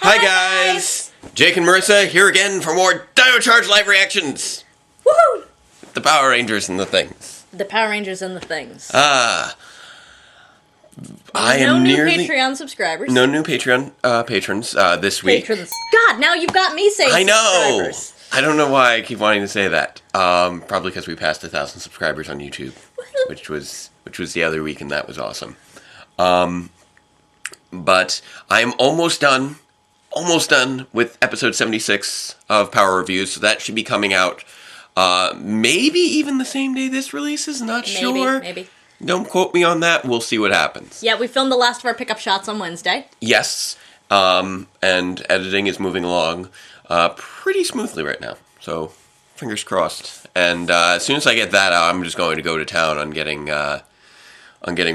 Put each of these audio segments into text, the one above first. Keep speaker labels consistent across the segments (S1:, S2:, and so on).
S1: Hi guys! Jake and Marisa here again for more Dino Charge live reactions!
S2: Woohoo!
S1: The Power Rangers and the things.
S2: The Power Rangers and the things.
S1: I
S2: no
S1: am
S2: new
S1: nearly...
S2: Patreon subscribers.
S1: No new Patreon patrons this week.
S2: Patrons. God, now you've got me saying
S1: I know!
S2: subscribers.
S1: I don't know why I keep wanting to say that. Probably because we passed 1,000 subscribers on YouTube, which was the other week, and that was awesome. But I am almost done with episode 76 of Power Reviews, so that should be coming out maybe even the same day this releases, not sure.
S2: Maybe.
S1: Don't quote me on that, we'll see what happens.
S2: Yeah, we filmed the last of our pickup shots on Wednesday.
S1: Yes, and editing is moving along pretty smoothly right now, so fingers crossed. And as soon as I get that out, I'm just going to go to town on getting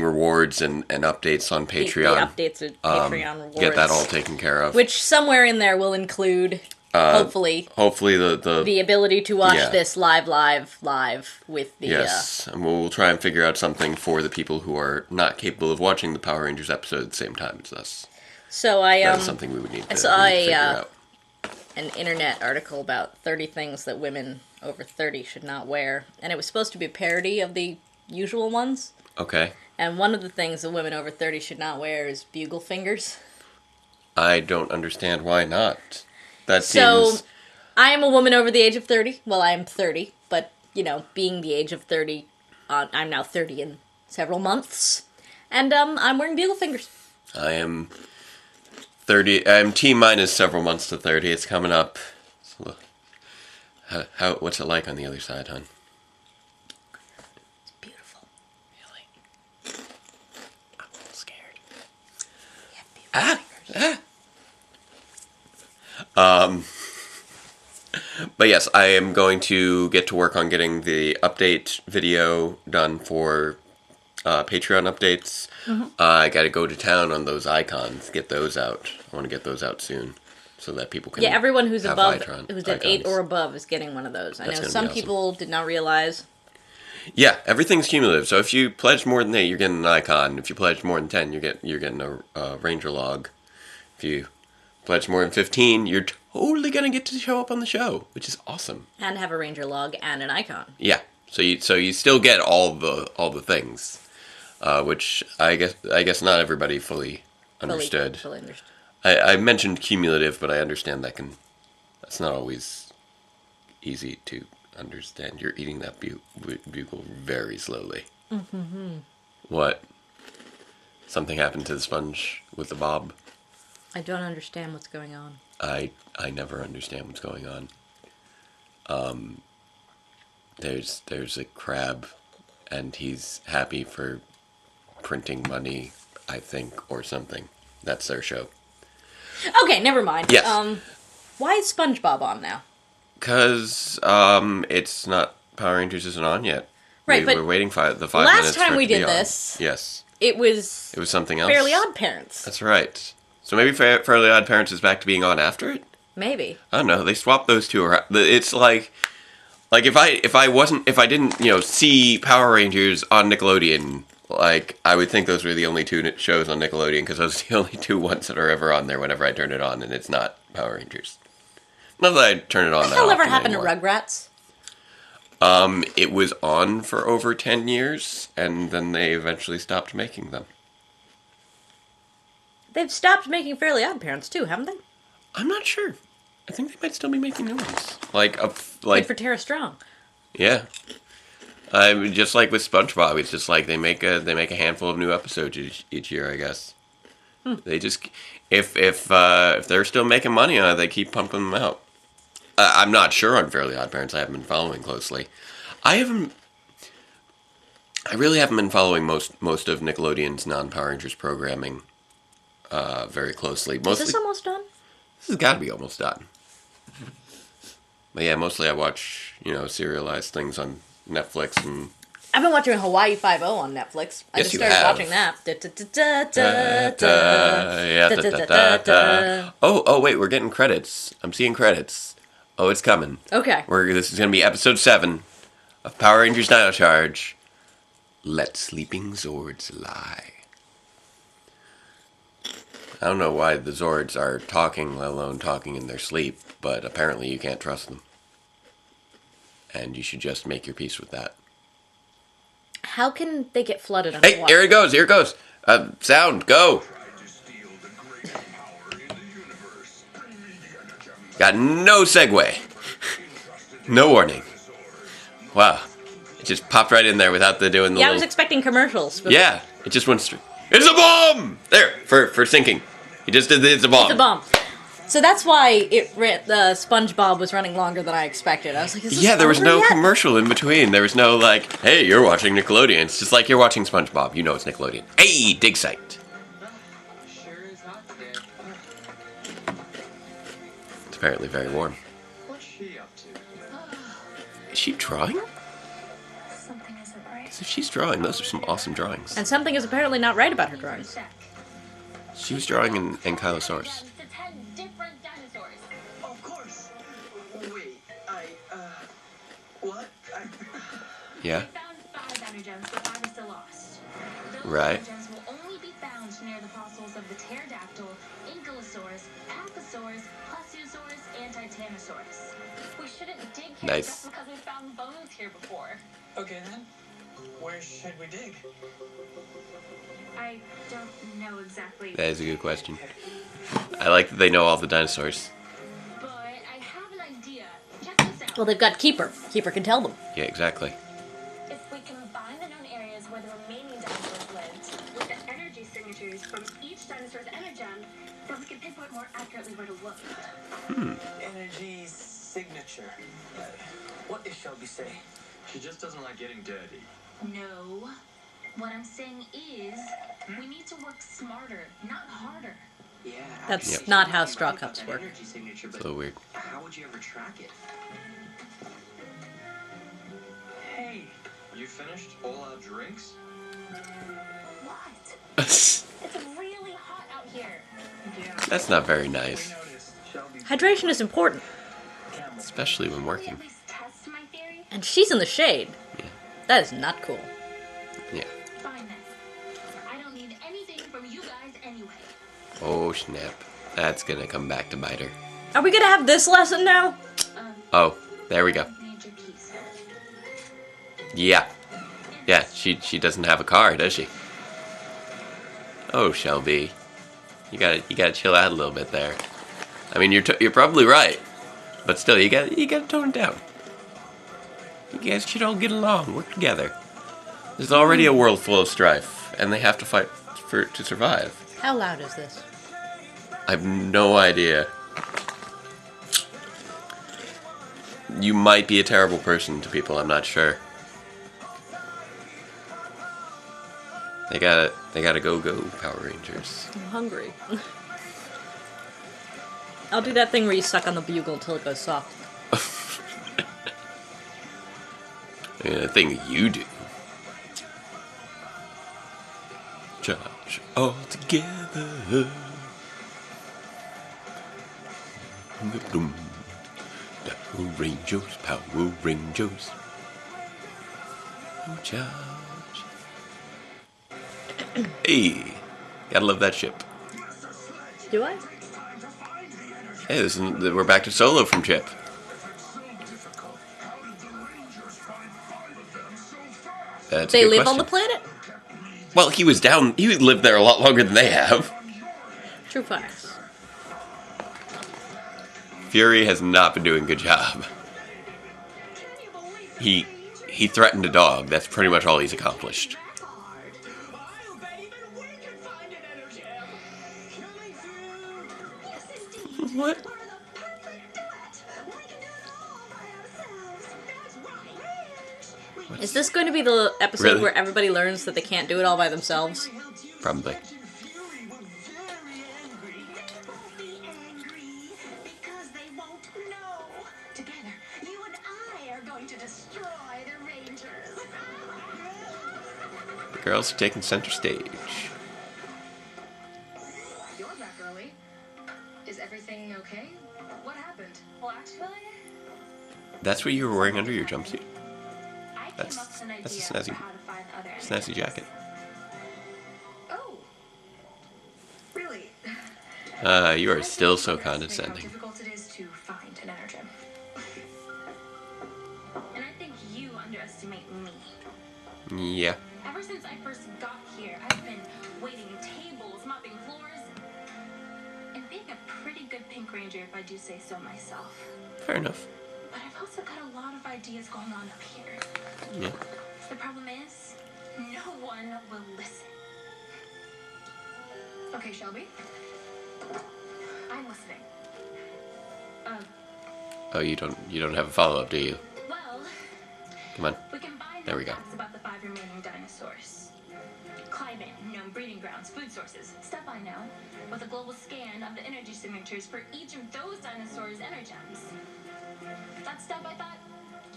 S1: rewards and updates on Patreon.
S2: The updates at Patreon rewards.
S1: Get that all taken care of.
S2: Which somewhere in there will include, hopefully the ability to watch this live with the...
S1: Yes, and we'll try and figure out something for the people who are not capable of watching the Power Rangers episode at the same time as us.
S2: So
S1: that is something we would need to figure out.
S2: An internet article about 30 things that women over 30 should not wear, and it was supposed to be a parody of the usual ones.
S1: Okay.
S2: And one of the things that women over 30 should not wear is bugle fingers.
S1: I don't understand why not. That
S2: so,
S1: seems...
S2: I am a woman over the age of 30. Well, I am 30, but, you know, being the age of 30, I'm now 30 in several months. And, I'm wearing bugle fingers.
S1: I am 30. I'm T-minus several months to 30. It's coming up. So, what's it like on the other side, hon?
S2: It's beautiful.
S1: Really? I'm a little scared. But yes, I am going to get to work on getting the update video done for Patreon updates. Mm-hmm. I got to go to town on those icons, get those out. I want to get those out soon so that people can...
S2: Yeah, everyone who's above, who's at
S1: icons.
S2: 8 or above is getting one of those. I know some people did not realize.
S1: Yeah, everything's cumulative. So if you pledge more than 8, you're getting an icon. If you pledge more than 10, you're getting a Ranger log. If you pledge more than 15, you're totally gonna get to show up on the show, which is awesome. And
S2: have a Ranger log and an icon.
S1: Yeah, so you still get all the things, which I guess not everybody fully understood.
S2: Fully understood.
S1: I mentioned cumulative, but I understand that's not always easy to understand. You're eating that bugle very slowly. Mm-hmm. What? Something happened to the sponge with the bob?
S2: I don't understand what's going on.
S1: I never understand what's going on. There's a crab, and he's happy for printing money, I think, or something. That's their show.
S2: Okay, never mind.
S1: Yes.
S2: Why is SpongeBob on now?
S1: Because it's not... Power Rangers isn't on yet.
S2: Right, but...
S1: We're waiting the 5 minutes
S2: last time
S1: for it
S2: we
S1: to be
S2: did
S1: on.
S2: this...
S1: Yes.
S2: It was
S1: something else?
S2: Fairly Odd Parents.
S1: That's right. So maybe Fairly Odd Parents is back to being on after it?
S2: Maybe.
S1: I don't know. They swapped those two around. It's like if I didn't see Power Rangers on Nickelodeon, like I would think those were the only 2 shows on Nickelodeon because those are the only 2 ones that are ever on there whenever I turn it on, and it's not Power Rangers. Not that I turn it on. What the hell
S2: ever happened to Rugrats?
S1: It was on for over 10 years, and then they eventually stopped making them.
S2: They've stopped making Fairly Odd Parents too, haven't they?
S1: I'm not sure. I think they might still be making new ones. Like
S2: for Tara Strong.
S1: Yeah. Just like with SpongeBob, it's just like they make a handful of new episodes each year, I guess. They just if they're still making money on it, they keep pumping them out. I'm not sure on Fairly Odd Parents. I haven't been following closely. I really haven't been following most of Nickelodeon's non-Power Rangers programming very closely.
S2: Is this almost done?
S1: This has got to be almost done. But yeah, mostly I watch, serialized things on Netflix and...
S2: I've been watching Hawaii Five-0 on Netflix. I just started watching that.
S1: Oh, wait, we're getting credits. I'm seeing credits. Oh, it's coming.
S2: Okay.
S1: This is going to be episode 7 of Power Rangers Dino Charge. Let Sleeping Zords Lie. I don't know why the Zords are talking, let alone talking in their sleep, but apparently you can't trust them. And you should just make your peace with that.
S2: How can they get flooded
S1: Hey,
S2: underwater?
S1: here it goes, here it goes. Sound, go. Got no segue. No warning. Wow. It just popped right in there without the doing the
S2: Yeah, I
S1: little...
S2: was expecting commercials. But
S1: Yeah, it just went straight. It's a bomb! There, for sinking. He just did the it's a bomb.
S2: It's a bomb. So that's why the SpongeBob was running longer than I expected. I was like, is this
S1: There was
S2: over
S1: no
S2: yet?
S1: commercial in between. There was no like, hey, you're watching Nickelodeon. It's just like you're watching SpongeBob. You know it's Nickelodeon. Hey, dig site. It's apparently very warm.
S3: What's she up to?
S1: Is she drawing?
S4: Something isn't right.
S1: Because if she's drawing, those are some awesome drawings.
S2: And something is apparently not right about her drawings.
S1: She was drawing in Ankylosaurus.
S4: To 10 different dinosaurs.
S3: Of course. Wait, what?
S1: Yeah?
S4: Found 5 energems, but 5 are still lost. Those
S1: Right.
S4: energems will only be found near the fossils of the pterodactyl, ankylosaurus, papasaurus, plesiosaurus, and titanosaurus. We shouldn't dig here
S1: Nice.
S4: just because we found bones here before.
S3: Okay then. Where should we dig?
S4: I don't know exactly,
S1: That is a good question. I like that they know all the dinosaurs.
S4: but I have an idea. Check this out.
S2: Well, they've got Keeper. Keeper can tell them.
S1: Yeah, exactly.
S4: If we combine the known areas where the remaining dinosaurs lived with the energy signatures from each dinosaur's energem, then we can pinpoint more accurately where to look.
S3: Energy signature. What did Shelby say? She just doesn't like getting dirty.
S4: No. What I'm saying is, we need to work smarter, not harder.
S3: Yeah.
S2: That's
S1: Yep.
S2: not how straw cups work.
S3: Energy signature,
S1: It's a
S3: but
S1: little weird.
S3: how would you ever track it? Hey, you finished all our drinks?
S4: What?
S1: That's
S4: It's really hot out here.
S3: Yeah.
S1: not very nice.
S3: Noticed. Shelby.
S2: Hydration is important.
S3: Camel.
S1: Especially when
S4: Can we
S1: working.
S4: at least test my theory?
S2: And she's in the shade.
S1: Yeah.
S2: That is not cool.
S1: Yeah.
S4: Fine then. I don't need anything from you guys anyway.
S1: Oh, snap. That's gonna come back to bite her.
S2: Are we gonna have this lesson now?
S1: Oh, there we go.
S4: Need your keys.
S1: Yeah. Yeah, she doesn't have a car, does she? Oh, Shelby. You gotta chill out a little bit there. I mean, you're probably right. But still, you gotta tone it down. You guys should all get along, work together. There's already a world full of strife, and they have to fight to survive.
S2: How loud is this?
S1: I have no idea. You might be a terrible person to people, I'm not sure. They gotta go, Power Rangers.
S2: I'm hungry. I'll do that thing where you suck on the bugle until it goes soft.
S1: The thing you do. Charge all together. Power Rangers, Power Rangers. Oh, charge. Hey, gotta love that ship.
S2: Do I?
S1: Hey, we're back to Solo from Chip. That's a
S2: They
S1: good
S2: live on the
S1: question.
S2: planet?
S1: Well, he lived there a lot longer than they have.
S2: True facts.
S1: Fury has not been doing a good job. He threatened a dog. That's pretty much all he's accomplished. What?
S2: Is this going to be the episode
S1: Really?
S2: where everybody learns that they can't do it all by themselves?
S1: Probably.
S4: Because they won't know. Together, you and I are going to destroy the Rangers.
S1: The girls are taking center stage.
S4: You're back early. Is everything okay? What happened? Well, actually,
S1: That's what you were wearing under your jumpsuit?
S4: I came
S1: That's-
S4: up with an idea
S1: that's a snazzy-
S4: for how to find other
S1: Snazzy jacket.
S4: Oh, really?
S1: You are
S4: I
S1: still
S4: think
S1: so
S4: you underestimate
S1: condescending.
S4: How difficult it is to find an energem. And I think you underestimate me.
S1: Yeah.
S4: Ever since I first got here, I've been waiting tables, mopping floors, and being a pretty good pink ranger if I do say so myself.
S1: Fair enough.
S4: But I've also got a lot of ideas going on up here.
S1: Yeah.
S4: The problem is, no one will listen. Okay, Shelby. I'm listening.
S1: Oh, you don't have a follow-up, do you?
S4: Well,
S1: Come on.
S4: we combined
S1: There we go.
S4: facts about the 5 remaining dinosaurs. Climate, known breeding grounds, food sources, stuff I know, with a global scan of the energy signatures for each of those dinosaurs' energems. That stuff I thought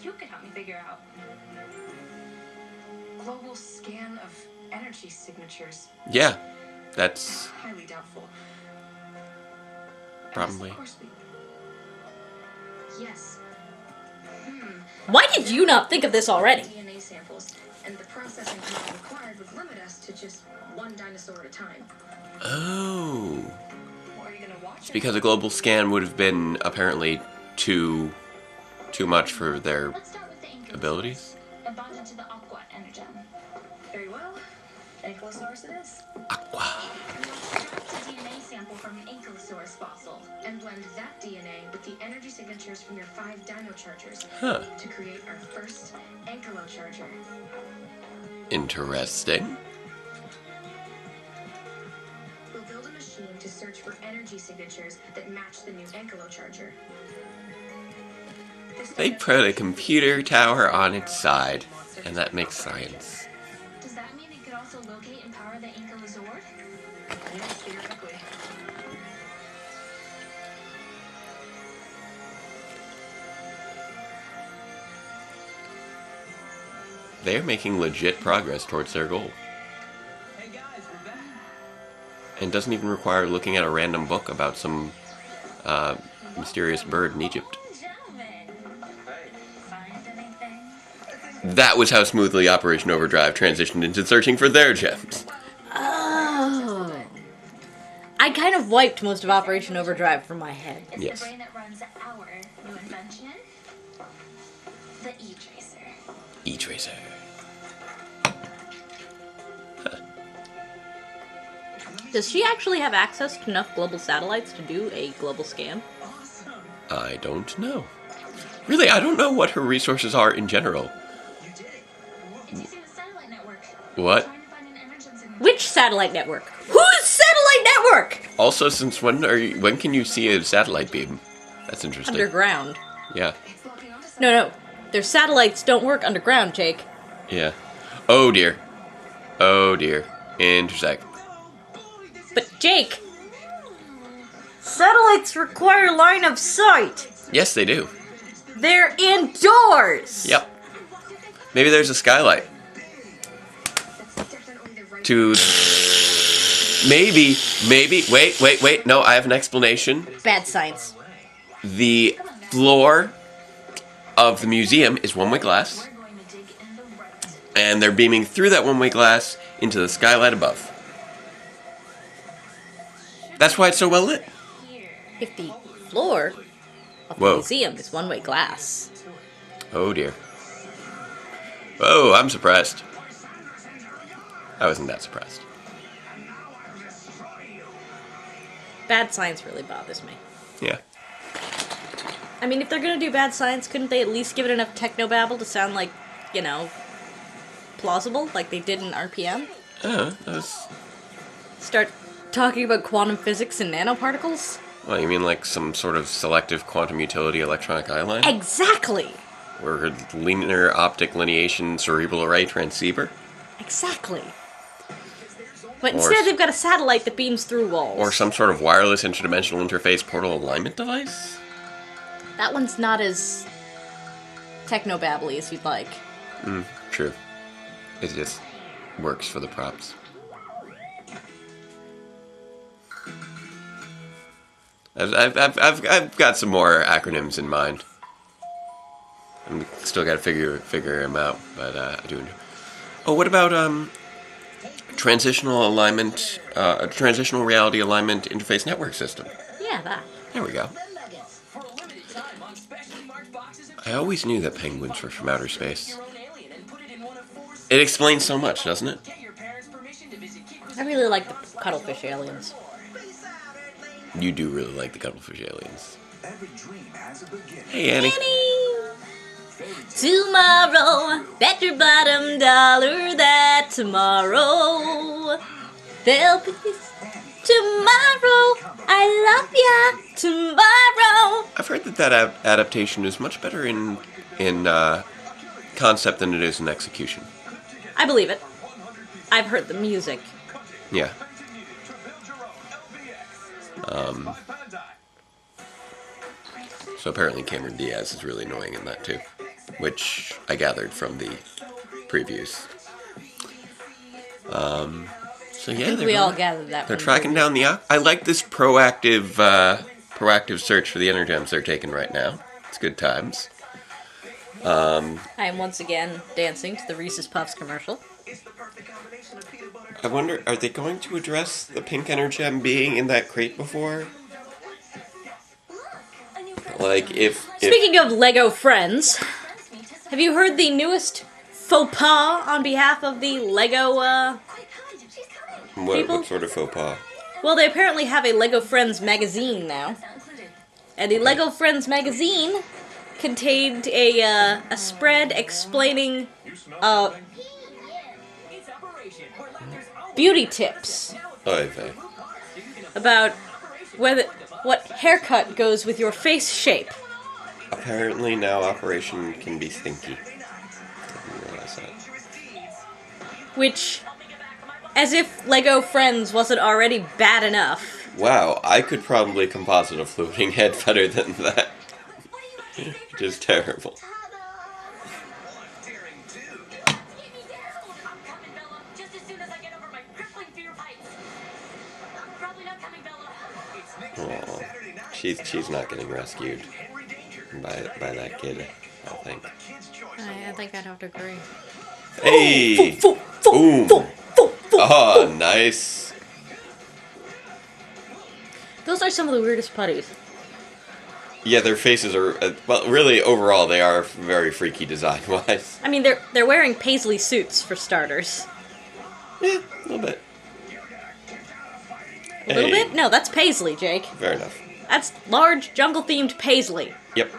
S4: you could help me figure out.
S3: Global scan of energy signatures.
S1: Yeah. That's
S3: Highly doubtful.
S1: probably.
S3: Of course we... Yes.
S2: Why did you not think of this already?
S4: DNA samples, and the processing time required would limit us to just one dinosaur at a time.
S1: Oh.
S3: What are you gonna watch?
S1: It's because a global scan would have been apparently too much for their
S4: Let's start with the Ankylosaurus,
S1: abilities.
S4: and bond into the aqua energem.
S3: Very well. Ankylosaurus it is.
S1: Aqua.
S4: We will extract a DNA sample from an Ankylosaurus fossil and blend that DNA with the energy signatures from your 5 dino chargers
S1: Huh.
S4: to create our first ankylocharger.
S1: Interesting.
S4: We'll build a machine to search for energy signatures that match the new ankylocharger.
S1: They put a computer tower on its side, and that makes science.
S4: Does that mean it could also locate and power the Ankylozord?
S3: Yes, theoretically.
S1: They're making legit progress towards their goal.
S3: Hey guys, we're back.
S1: And doesn't even require looking at a random book about some mysterious bird in Egypt.
S4: Gentlemen,
S3: Hey.
S4: find anything?
S1: That was how smoothly Operation Overdrive transitioned into searching for their gems.
S2: Oh. I kind of wiped most of Operation Overdrive from my head.
S4: It's
S1: Yes.
S4: the brain that runs our new invention, the E-Tracer.
S1: E-Tracer.
S2: Does she actually have access to enough global satellites to do a global scan?
S3: Awesome.
S1: I don't know. Really, I don't know what her resources are in general.
S3: You did it.
S4: It's using the satellite network.
S1: What?
S4: Trying to find an energy signature.
S2: Which satellite network? Whose satellite network?
S1: Also, since when can you see a satellite beam? That's interesting.
S2: Underground.
S1: Yeah.
S3: It's locking onto something.
S2: No, their satellites don't work underground, Jake.
S1: Yeah. Oh dear. Oh dear. Intersect.
S2: But Jake, satellites require line of sight.
S1: Yes, they do.
S2: They're indoors.
S1: Yep. Maybe there's a skylight.
S4: That's definitely the right.
S1: To maybe. Wait. No, I have an explanation.
S2: Bad science.
S1: The floor of the museum is one-way glass,
S4: We're going to dig in the right.
S1: and they're beaming through that one-way glass into the skylight above. That's why it's so well lit.
S4: Here.
S2: If the floor of the
S1: Whoa.
S2: museum is one-way glass,
S1: Oh dear. Oh, I'm surprised. I wasn't that surprised.
S2: bad science really bothers me.
S1: Yeah.
S2: I mean, if they're gonna do bad science, couldn't they at least give it enough technobabble to sound like, you know, plausible, like they did in RPM?
S1: Oh, that was...
S2: Start talking about quantum physics and nanoparticles?
S1: Well, you mean like some sort of selective quantum utility electronic eye line?
S2: Exactly!
S1: Or a linear optic lineation cerebral array transceiver?
S2: Exactly. But
S1: Or
S2: instead
S1: s-
S2: they've got a satellite that beams through walls.
S1: Or some sort of wireless interdimensional interface portal alignment device?
S2: That one's not as technobabbly as you'd like.
S1: True. It just works for the props. I've got some more acronyms in mind. I'm still got to figure them out, but I do. Oh, what about transitional alignment, transitional reality alignment interface network system.
S2: Yeah, that.
S1: There we go.
S3: For a limited time on specially marked boxes of
S1: I always knew that penguins were from outer space.
S3: your own alien and put it in one of 4
S1: It explains so much, doesn't it?
S3: Get your parents' permission to visit Kid
S2: I really like the cuttlefish aliens.
S1: You do really like the cuttlefish aliens.
S5: Every dream has a beginning.
S1: Hey, Annie.
S2: Tomorrow, bet your bottom dollar that tomorrow there'll be tomorrow. I love ya tomorrow.
S1: I've heard that adaptation is much better in concept than it is in execution.
S2: I believe it. I've heard the music.
S1: Yeah. So apparently Cameron Diaz is really annoying in that too, which I gathered from the previews. So yeah,
S2: I think we all gathered that.
S1: they're
S2: from
S1: tracking
S2: the
S1: down the. I like this proactive search for the energems they're taking right now. It's good times.
S2: I am once again dancing to the Reese's Puffs commercial.
S1: I wonder, are they going to address the pink energem being in that crate before? Like, if
S2: Speaking of Lego friends, have you heard the newest faux pas on behalf of the Lego, people?
S1: what sort of faux pas?
S2: Well, they apparently have a Lego Friends magazine now. And the Lego Friends magazine contained a spread explaining beauty tips
S1: Oh, okay.
S2: about what haircut goes with your face shape.
S1: Apparently now Operation can be stinky. Didn't realize that.
S2: Which, as if Lego Friends wasn't already bad enough.
S1: Wow, I could probably composite a floating head better than that. Which is terrible. Aw, she's not getting rescued by that kid, I think.
S2: I think I'd have to agree.
S1: Hey! Boom! Oh, nice.
S2: Those are some of the weirdest putties.
S1: Yeah, their faces are, well, really, overall, they are very freaky design-wise.
S2: I mean, they're wearing paisley suits, for starters.
S1: Yeah, a little bit.
S2: A little bit? No, that's paisley, Jake.
S1: Fair enough.
S2: That's large, jungle-themed paisley.
S1: Yep.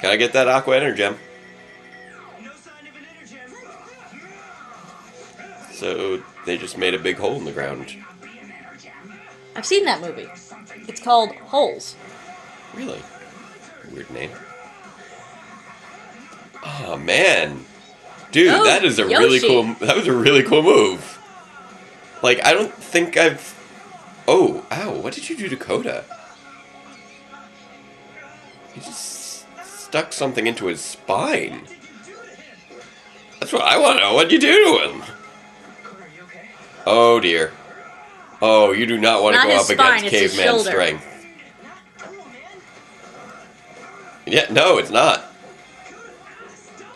S1: Can I get that Aqua Energem? So, they just made a big hole in the ground.
S2: I've seen that movie. It's called Holes.
S1: Really? Weird name. Oh, man. Dude,
S2: Oh,
S1: that is a
S2: Yoshi.
S1: really cool... That was a really cool move. Like, I don't think I've... Oh, ow, what did you do to Coda? He just stuck something into his spine. That's what I want to know. What'd you do to him? Oh, dear. Oh, you do not want to
S2: Not
S1: go
S2: his
S1: up
S2: spine,
S1: against
S2: it's his
S1: caveman
S2: shoulder.
S1: strength. Yeah, no, it's not.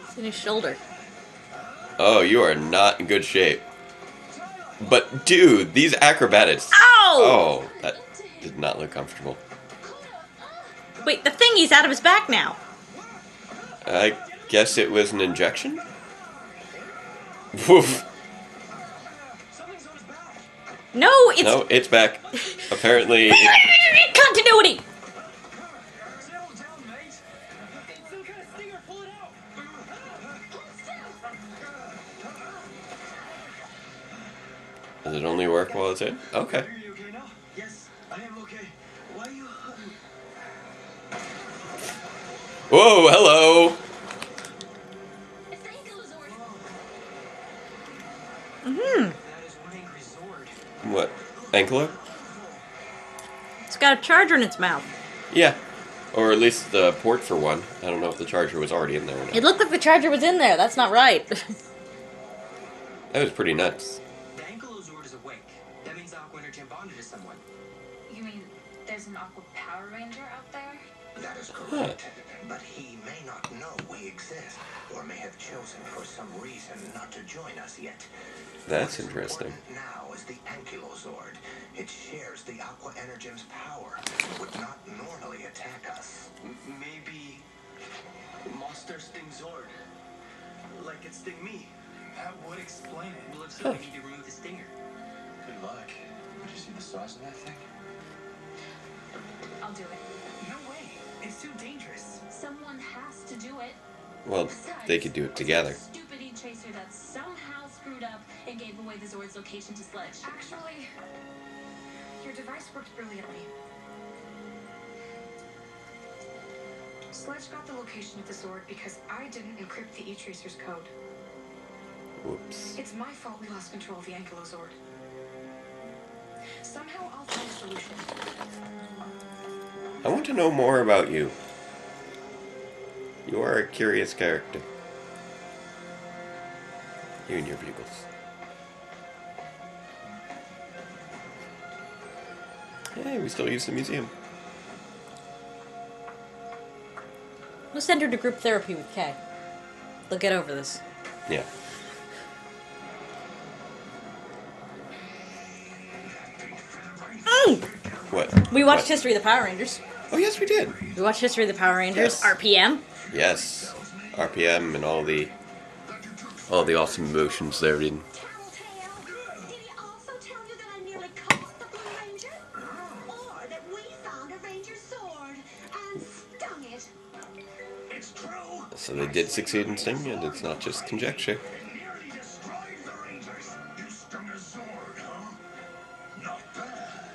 S2: It's in his shoulder.
S1: Oh, you are not in good shape. But, dude, these acrobatics...
S2: Ow!
S1: Oh, that did not look comfortable.
S2: Wait, the thingy's out of his back now.
S1: I guess it was an injection? Woof.
S2: No, it's...
S1: No, it's back. Apparently...
S2: Continuity!
S1: Does it only work while it's in? Okay.
S3: Yes, I am okay. Why are you...
S1: Whoa, hello!
S4: It's the Eagle Zord.
S2: Mm-hmm.
S3: That is one angry Zord.
S1: What? Ankler?
S2: It's got a charger in its mouth.
S1: Yeah. Or at least the port for one. I don't know if the charger was already in there or not.
S2: It looked like the charger was in there. That's not right.
S1: That was pretty nuts.
S3: The Ankylozord is awake. That means Aqua Energy bonded to someone.
S4: You mean there's an Aqua Power Ranger out there?
S6: That is correct. But he may not know we exist, or may have chosen for some reason not to join us yet.
S1: That's
S6: What's
S1: interesting.
S6: important now is the Ankylozord. It shares the Aqua Energem's power. It would not normally attack us.
S3: Maybe monster sting Zord. Like it sting me.
S5: That would explain it.
S3: Looks like we need to remove the stinger.
S5: Good luck. Did you see the size of that thing?
S4: I'll do it.
S5: No way. It's too dangerous.
S4: Someone has to do it.
S1: Well, they could do it together.
S4: It's that stupid E-Tracer that somehow screwed up and gave away the Zord's location to Sledge.
S7: Actually, your device worked brilliantly. Sledge got the location of the Zord because I didn't encrypt the E-Tracer's code.
S1: Whoops.
S7: It's my fault we lost control of the Ankylozord. Somehow I'll find a solution.
S1: I want to know more about you. You are a curious character. You and your bugles. Hey, we still use the museum.
S2: We'll send her to group therapy with Kay. They'll get over this.
S1: Yeah. What?
S2: We watched
S1: What?
S2: History of the Power Rangers.
S1: Oh, yes, we did.
S2: We watched History of the Power Rangers.
S1: Yes.
S2: RPM.
S1: Yes. RPM and all the awesome emotions there. In.
S8: Tattletale, did he also tell you that I nearly caught the Blue Ranger? Or that we found a Ranger's sword and stung it?
S6: It's true.
S1: So they did succeed in stinging it. It's not just conjecture.
S6: It nearly destroyed the Rangers. You stung a Zord, huh? Not bad.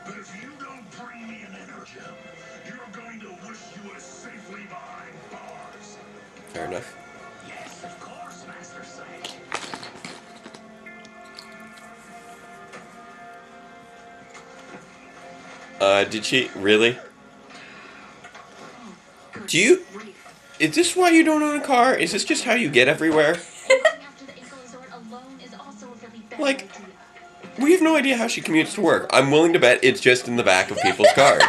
S6: But if you don't bring me an Energem, you're going to wish you were safely behind bars.
S1: Fair enough.
S6: Yes, of course, Master Psych.
S1: Did she really? Do you? Is this why you don't own a car? Is this just how you get everywhere?
S4: After the Ankylozord alone is also a really bad
S1: Like-
S4: idea.
S1: We have no idea how she commutes to work. I'm willing to bet it's just in the back of people's cars.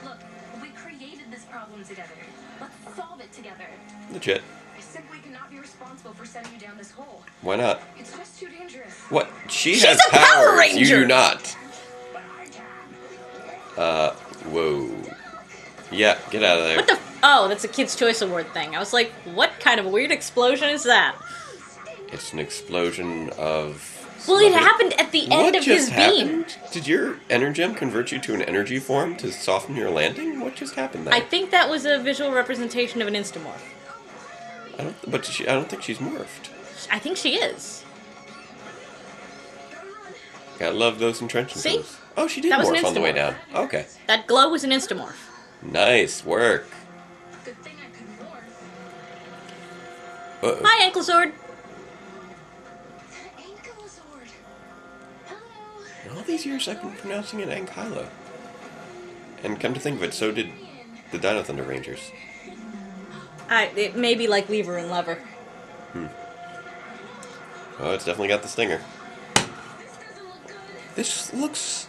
S4: Look, we created this problem together. Let's solve it together.
S1: Legit.
S7: I simply cannot be responsible for sending you down this hole.
S1: Why not?
S7: It's just too dangerous.
S1: What? She
S2: She's
S1: has
S2: a Power
S1: powers. You
S2: Ranger!
S1: do not. Whoa. Yeah, get out of there.
S2: What the? Oh, that's a Kids' Choice Award thing. I was like, what kind of weird explosion is that?
S1: It's an explosion of...
S2: Well, it happened at the end
S1: What
S2: of his
S1: just
S2: beam.
S1: happened? Did your Energem convert you to an energy form to soften your landing? What just happened there?
S2: I think that was a visual representation of an Instamorph.
S1: I don't think she's morphed.
S2: I think she is.
S1: Gotta love those entrenchments.
S2: See?
S1: Oh, she did
S2: That was an
S1: morph on the way
S2: Instamorph.
S1: down. Okay.
S2: That glow was an Instamorph.
S1: Nice work.
S4: Good thing I could morph.
S1: Uh-oh.
S2: Hi, Ankylozord.
S4: Ankylozord. Hello.
S1: In all these years, I've been pronouncing it Ankylo. And come to think of it, so did the Dino Thunder Rangers.
S2: It may be like Lever and Lever.
S1: Oh, it's definitely got the stinger.
S4: This doesn't look good.
S1: This looks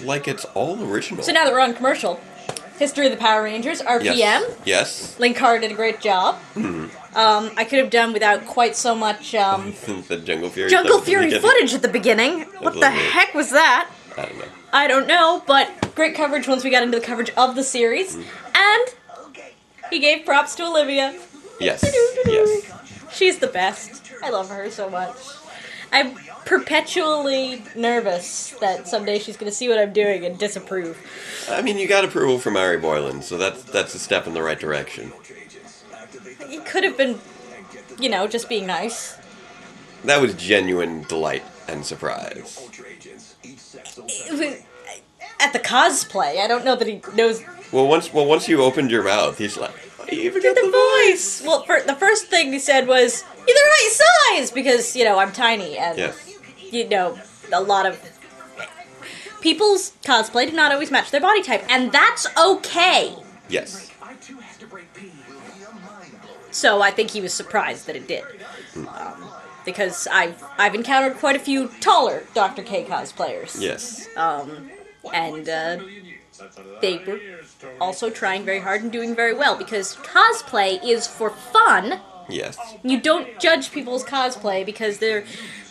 S1: like it's all original.
S2: So now that we're on commercial, History of the Power Rangers, RPM.
S1: Yes.
S2: Link Carr did a great job. I could have done without quite so much
S1: The Jungle Fury.
S2: Jungle
S1: stuff at the
S2: Fury
S1: beginning.
S2: footage at the beginning. What the
S1: little bit.
S2: heck was that?
S1: I don't know.
S2: I don't know, but great coverage once we got into the coverage of the series. And he gave props to Olivia.
S1: Yes. Yes.
S2: She's the best. I love her so much. I'm perpetually nervous that someday she's going to see what I'm doing and disapprove.
S1: I mean, you got approval from Ari Boylan, so that's a step in the right direction.
S2: It could have been, just being nice.
S1: That was genuine delight and surprise.
S2: It was- At the cosplay, I don't know that he knows
S1: Well, once you opened your mouth, he's like, "I even got
S2: the voice. Well, the first thing he said was, "You're the right size," because I'm tiny and
S1: Yes.
S2: a lot of people's cosplay did not always match their body type, and that's okay.
S1: Yes.
S5: I too have to break P.
S2: So I think he was surprised that it did. because I've encountered quite a few taller Dr. K cosplayers.
S1: Yes.
S2: And they were also trying very hard and doing very well, because cosplay is for fun.
S1: Yes.
S2: You don't judge people's cosplay because they're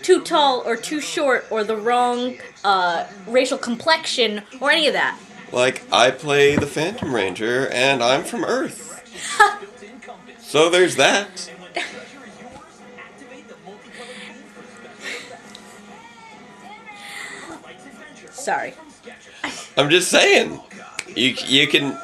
S2: too tall or too short or the wrong racial complexion or any of that.
S1: Like, I play the Phantom Ranger, and I'm from Earth. So there's that.
S2: Sorry.
S1: I'm just saying. You can...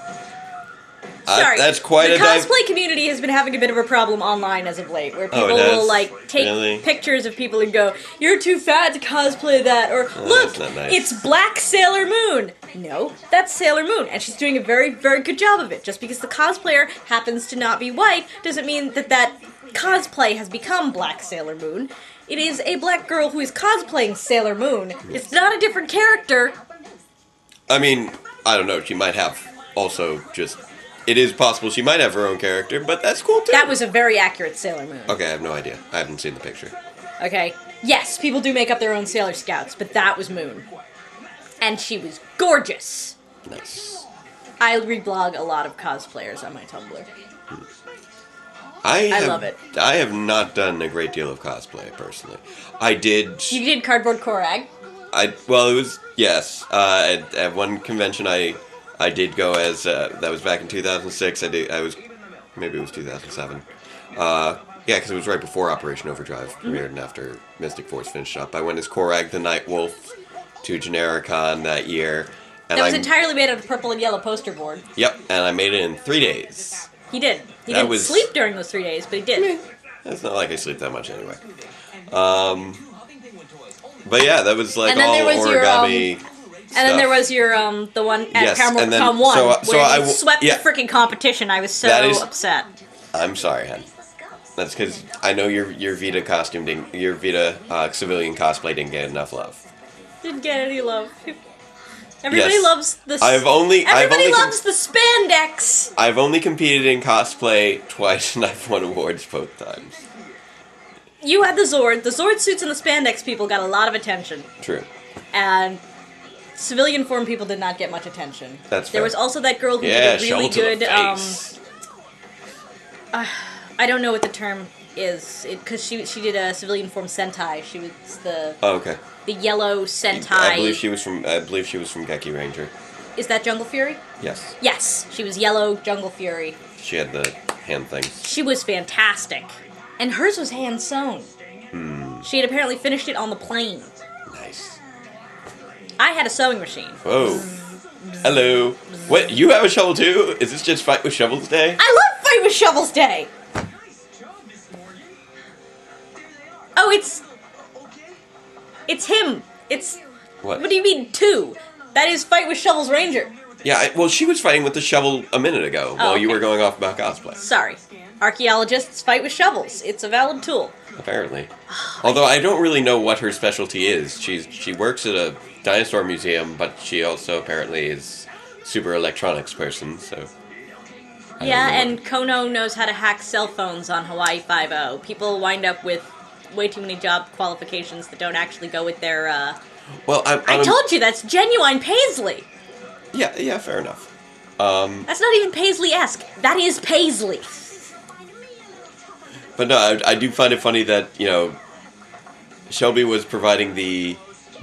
S2: Sorry.
S1: That's quite
S2: the
S1: a...
S2: cosplay community has been having a bit of a problem online as of late, where people
S1: it has?
S2: will, like, take
S1: Really?
S2: pictures of people and go, "You're too fat to cosplay that," or, "Look,
S1: that's not nice.
S2: it's Black Sailor Moon." No, that's Sailor Moon, and she's doing a very, very good job of it. Just because the cosplayer happens to not be white doesn't mean that cosplay has become Black Sailor Moon. It is a black girl who is cosplaying Sailor Moon. It's not a different character.
S1: I mean, I don't know. She might have also just... It is possible she might have her own character, but that's cool too.
S2: That was a very accurate Sailor Moon.
S1: Okay, I have no idea. I haven't seen the picture.
S2: Okay. Yes, people do make up their own Sailor Scouts, but that was Moon. And she was gorgeous.
S1: Nice.
S2: I reblog a lot of cosplayers on my Tumblr.
S1: I
S2: love it.
S1: I have not done a great deal of cosplay, personally. I did...
S2: You did Cardboard Korag?
S1: Well, it was... Yes. At one convention I did go as... that was back in 2006. Maybe it was 2007. Yeah, because it was right before Operation Overdrive premiered and after Mystic Force finished up. I went as Korag the Night Wolf to Genericon that year. And
S2: That was entirely made out of purple and yellow poster board.
S1: Yep, and I made it in 3 days.
S2: He did. He
S1: That
S2: didn't
S1: was-
S2: sleep during those 3 days, but he did.
S1: It's not like I sleep that much anyway. But yeah, that was like
S2: And then
S1: all
S2: there was your,
S1: origami.
S2: And then there was your, the one at
S1: Yes,
S2: Paramore
S1: and then-
S2: Con 1,
S1: so
S2: where
S1: I
S2: you
S1: w-
S2: swept
S1: yeah.
S2: the freaking competition. I was so
S1: That is-
S2: upset.
S1: I'm sorry, hun. That's because I know your Vita costume didn't. Your Vita civilian cosplay didn't get enough love.
S2: Didn't get any love. Everybody
S1: Yes.
S2: loves the...
S1: com-
S2: Everybody loves the spandex!
S1: I've only competed in cosplay twice, and I've won awards both times.
S2: You had the Zord. The Zord suits and the spandex people got a lot of attention.
S1: True.
S2: And civilian form people did not get much attention.
S1: That's
S2: There
S1: fair.
S2: was also that girl who
S1: Yeah,
S2: did a really
S1: shovel to
S2: good,
S1: the face.
S2: I don't know what the term is, because she did a civilian form Sentai. She was the
S1: Oh, okay.
S2: yellow Sentai.
S1: I believe she was from Geki Ranger.
S2: Is that Jungle Fury?
S1: Yes.
S2: Yes, she was yellow Jungle Fury.
S1: She had the hand things.
S2: She was fantastic. And hers was hand sewn. She had apparently finished it on the plane.
S1: Nice.
S2: I had a sewing machine.
S1: Whoa. Hello. What? You have a shovel too? Is this just Fight with Shovels Day?
S2: I love Fight with Shovels Day! Oh, it's him. What do you mean, 2? That is Fight with Shovels Ranger.
S1: Yeah, well, she was fighting with the shovel a minute ago while you
S2: okay.
S1: were going off about cosplay.
S2: Sorry. Archaeologists fight with shovels. It's a valid tool.
S1: Apparently. Although I don't really know what her specialty is. She works at a dinosaur museum, but she also apparently is super electronics person, so... I
S2: Yeah,
S1: don't know
S2: and Kono knows how to hack cell phones on Hawaii 5.0. People wind up with way too many job qualifications that don't actually go with their,
S1: Well,
S2: I told you, that's genuine Paisley!
S1: Yeah, fair enough.
S2: That's not even Paisley-esque. That is Paisley.
S1: But no, I do find it funny that, Shelby was providing the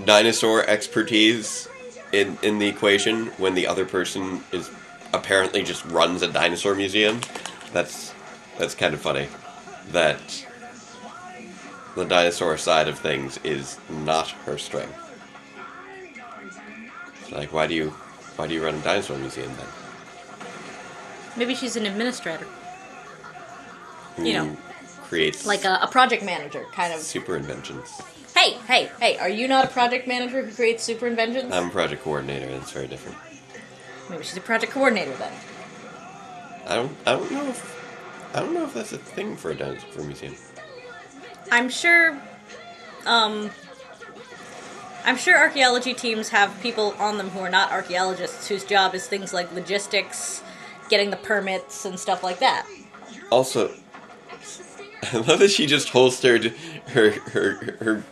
S1: dinosaur expertise in the equation when the other person is apparently just runs a dinosaur museum. That's kind of funny. That the dinosaur side of things is not her strength. Like, why do you run a dinosaur museum then?
S2: Maybe she's an administrator. You know,
S1: Creates
S2: like a project manager, kind of.
S1: super inventions.
S2: Hey, are you not a project manager who creates super inventions?
S1: I'm a project coordinator, and it's very different.
S2: Maybe she's a project coordinator then.
S1: I don't know if that's a thing for a dinosaur museum.
S2: I'm sure archaeology teams have people on them who are not archaeologists whose job is things like logistics, getting the permits, and stuff like that.
S1: Also, I love that she just holstered her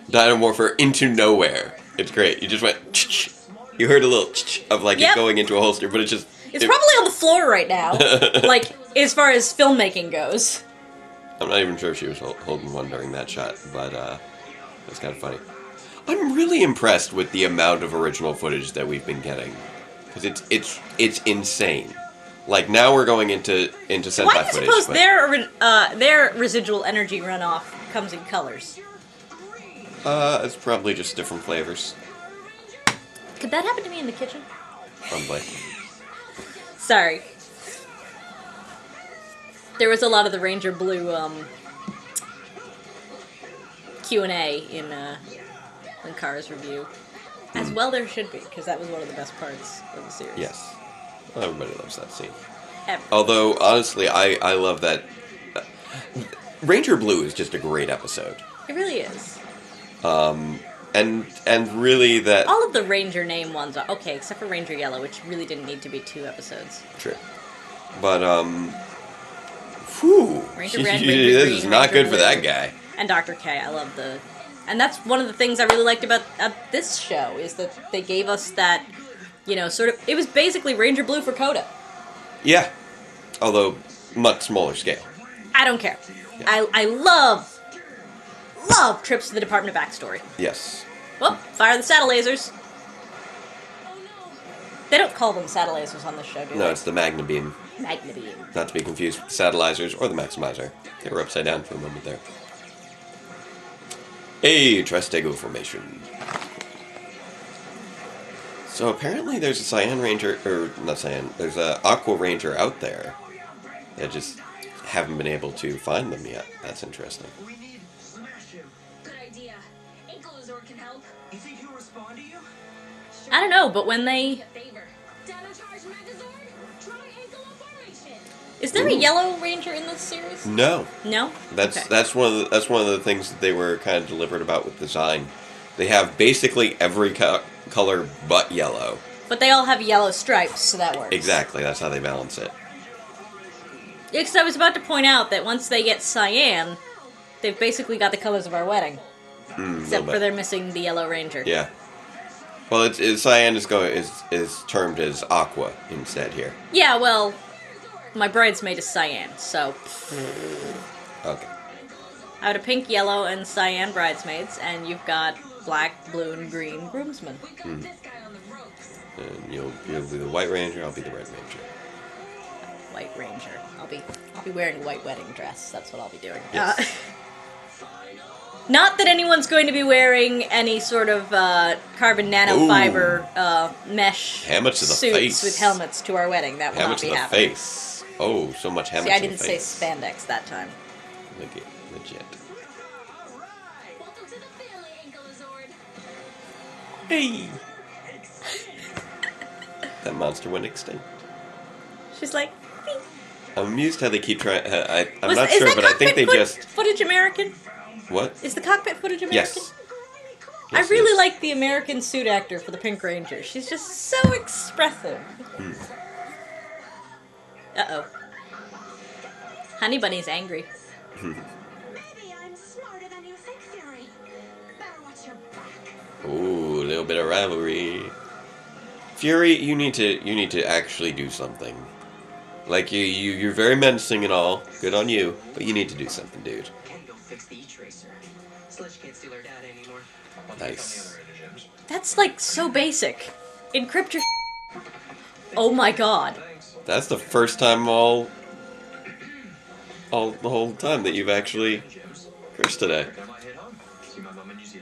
S1: Dino Morpher into nowhere. It's great. You just went. Ch-ch. You heard a little of like
S2: Yep.
S1: it going into a holster, but it just.
S2: It's probably on the floor right now. Like, as far as filmmaking goes.
S1: I'm not even sure if she was holding one during that shot, but it's kind of funny. I'm really impressed with the amount of original footage that we've been getting, because it's insane. Like now we're going into Sentai
S2: Why do you
S1: footage.
S2: suppose their residual energy runoff comes in colors?
S1: It's probably just different flavors,
S2: Could that happen to me in the kitchen?
S1: probably.
S2: Sorry. There was a lot of the Ranger Blue Q&A in Kara's review. As well there should be, because that was one of the best parts of the series.
S1: Yes, well, everybody loves that scene.
S2: Ever.
S1: Although honestly, I love that. Ranger Blue is just a great episode,
S2: It really is.
S1: and really that.
S2: All of the Ranger name ones are okay, except for Ranger Yellow, which really didn't need to be 2 episodes.
S1: True. But, whew.
S2: Ranger Red, Ranger
S1: This
S2: Green,
S1: is not
S2: Ranger
S1: good for
S2: Blue.
S1: that guy.
S2: And Dr. K, I love the... And that's one of the things I really liked about this show, is that they gave us that, you know, sort of... It was basically Ranger Blue for Coda.
S1: Yeah. Although, much smaller scale.
S2: I don't care.
S1: Yeah.
S2: I love trips to the Department of Backstory.
S1: Yes.
S2: Whoop, fire the saddle lasers. They don't call them saddle lasers on this show, do they?
S1: No, it's the Magna Beam.
S2: Magna Beam.
S1: Not to be confused with the Satellizers or the Maximizer. They were upside down for a moment there. Hey, Tristego Formation. So apparently there's a Cyan Ranger, or not Cyan, there's a Aqua Ranger out there. I just haven't been able to find them yet. That's interesting.
S3: We need smash him.
S4: Good idea. Ankylosaur can help.
S3: You think he'll respond to you?
S2: I don't know, but when they...
S4: A favor. Dino Charge Megazord. Try Ankylo formation.
S2: Is there a Yellow Ranger in this series?
S1: No.
S2: No?
S1: That's
S2: Okay.
S1: that's one of the things that they were kind of deliberate about with design. They have basically every color but yellow.
S2: But they all have yellow stripes, so that works.
S1: Exactly, that's how they balance it.
S2: Yeah, because I was about to point out that once they get cyan, they've basically got the colors of our wedding. Except for they're missing the Yellow Ranger.
S1: Yeah. Well, it's cyan is termed as aqua instead here.
S2: Yeah, well, my bridesmaid is cyan, so
S1: Okay.
S2: I had a pink, yellow, and cyan bridesmaids, and you've got black, blue, and green groomsmen.
S4: We got this guy on the ropes.
S1: And you'll be the White Ranger. I'll be the Red Ranger.
S2: White Ranger. I'll be wearing a white wedding dress. That's what I'll be doing.
S1: Yes.
S2: Not that anyone's going to be wearing any sort of carbon nanofiber mesh
S1: Hammer to the
S2: suits
S1: face.
S2: with helmets to our wedding. That will
S1: Hammer
S2: not
S1: to
S2: be
S1: the
S2: happening.
S1: face. Oh, so much hammer
S2: See, I
S1: to the
S2: didn't say
S1: face.
S2: spandex that time.
S1: Legit.
S4: Welcome to the family, Ankylozord.
S1: Hey. That monster went extinct.
S2: She's like, "Beep."
S1: I'm amused how they keep trying. I'm
S2: Was-
S1: not
S2: is
S1: sure,
S2: that
S1: but I think they
S2: cockpit
S1: just
S2: footage American?
S1: what?
S2: Is the cockpit footage American?
S1: Yes.
S2: I
S1: Yes, it
S2: really
S1: is.
S2: like the American suit actor for the Pink Ranger. She's just so expressive. Uh-oh. Honey Bunny's angry.
S8: Maybe I'm smarter than you think, Fury. Better watch your back.
S1: Ooh, a little bit of rivalry. Fury, you need to actually do something. Like you're very menacing and all. Good on you, but you need to do something, dude.
S3: Can't go fix the E-Tracer. Sledge can't steal her data anymore.
S1: Nice.
S2: That's like so basic. Encrypt your Oh my god.
S1: That's the first time all the whole time that you've actually cursed today.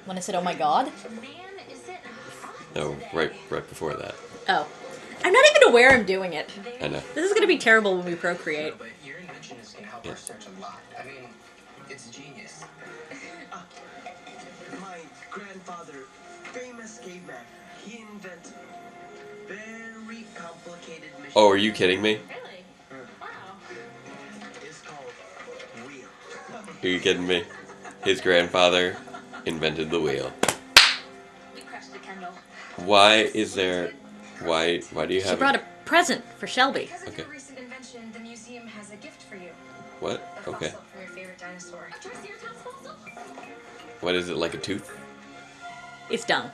S2: When I said oh my god?
S4: Man, is it hot?
S1: No, right before that.
S2: Oh. I'm not even aware I'm doing it.
S1: I know.
S2: This is gonna be terrible when we procreate.
S3: But your invention is going to help
S1: Yeah.
S3: research a lot. I mean, it's genius. My grandfather, famous caveman, he invented very complicated machine.
S1: Oh, are you kidding me?
S4: Really? Wow.
S3: It's called wheel.
S1: Are you kidding me? His grandfather invented the wheel.
S4: We crushed the Kendall.
S1: Why is there? Why do you
S2: She
S1: have?
S2: brought a present for Shelby.
S7: Because of
S1: Okay.
S7: your recent invention, the museum has a gift for you.
S1: What?
S7: A
S1: Okay.
S7: fossil from your favorite dinosaur.
S4: A Triceratops fossil?
S1: What is it, like a tooth?
S2: It's dung.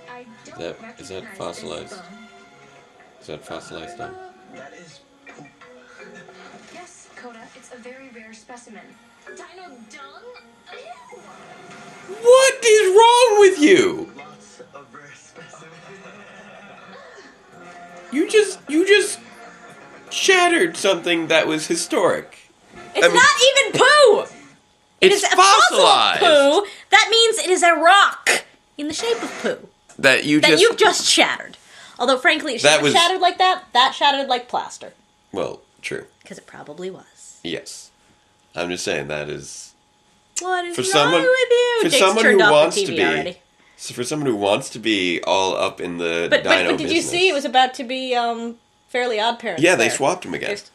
S4: I don't
S1: Is
S4: recognize
S1: that
S4: this
S1: fossilized?
S4: bone.
S1: Is that fossilized dung?
S3: That is poop.
S7: Yes, Coda, it's a very rare specimen.
S4: Dino dung? Ew.
S1: What is wrong with you?
S3: Lots of rare specimens.
S1: You just shattered something that was historic.
S2: It's
S1: I mean,
S2: not even poo! It
S1: it's
S2: is a fossil
S1: fossilized.
S2: of poo. That means it is a rock in the shape of poo
S1: That
S2: you've just shattered. Although, frankly, it shouldn't have shattered like that. That shattered like plaster.
S1: Well, true.
S2: Because it probably was.
S1: Yes. I'm just saying that is
S2: What is
S1: for
S2: wrong
S1: someone
S2: with you?
S1: for
S2: Jake's
S1: someone
S2: turned
S1: who
S2: off
S1: wants
S2: the
S1: to
S2: TV
S1: be
S2: already.
S1: so for someone who wants to be all up in the
S2: But
S1: dino
S2: did you see it was about to be Fairly Odd Parents?
S1: Yeah, they
S2: there.
S1: swapped them again.
S2: There's-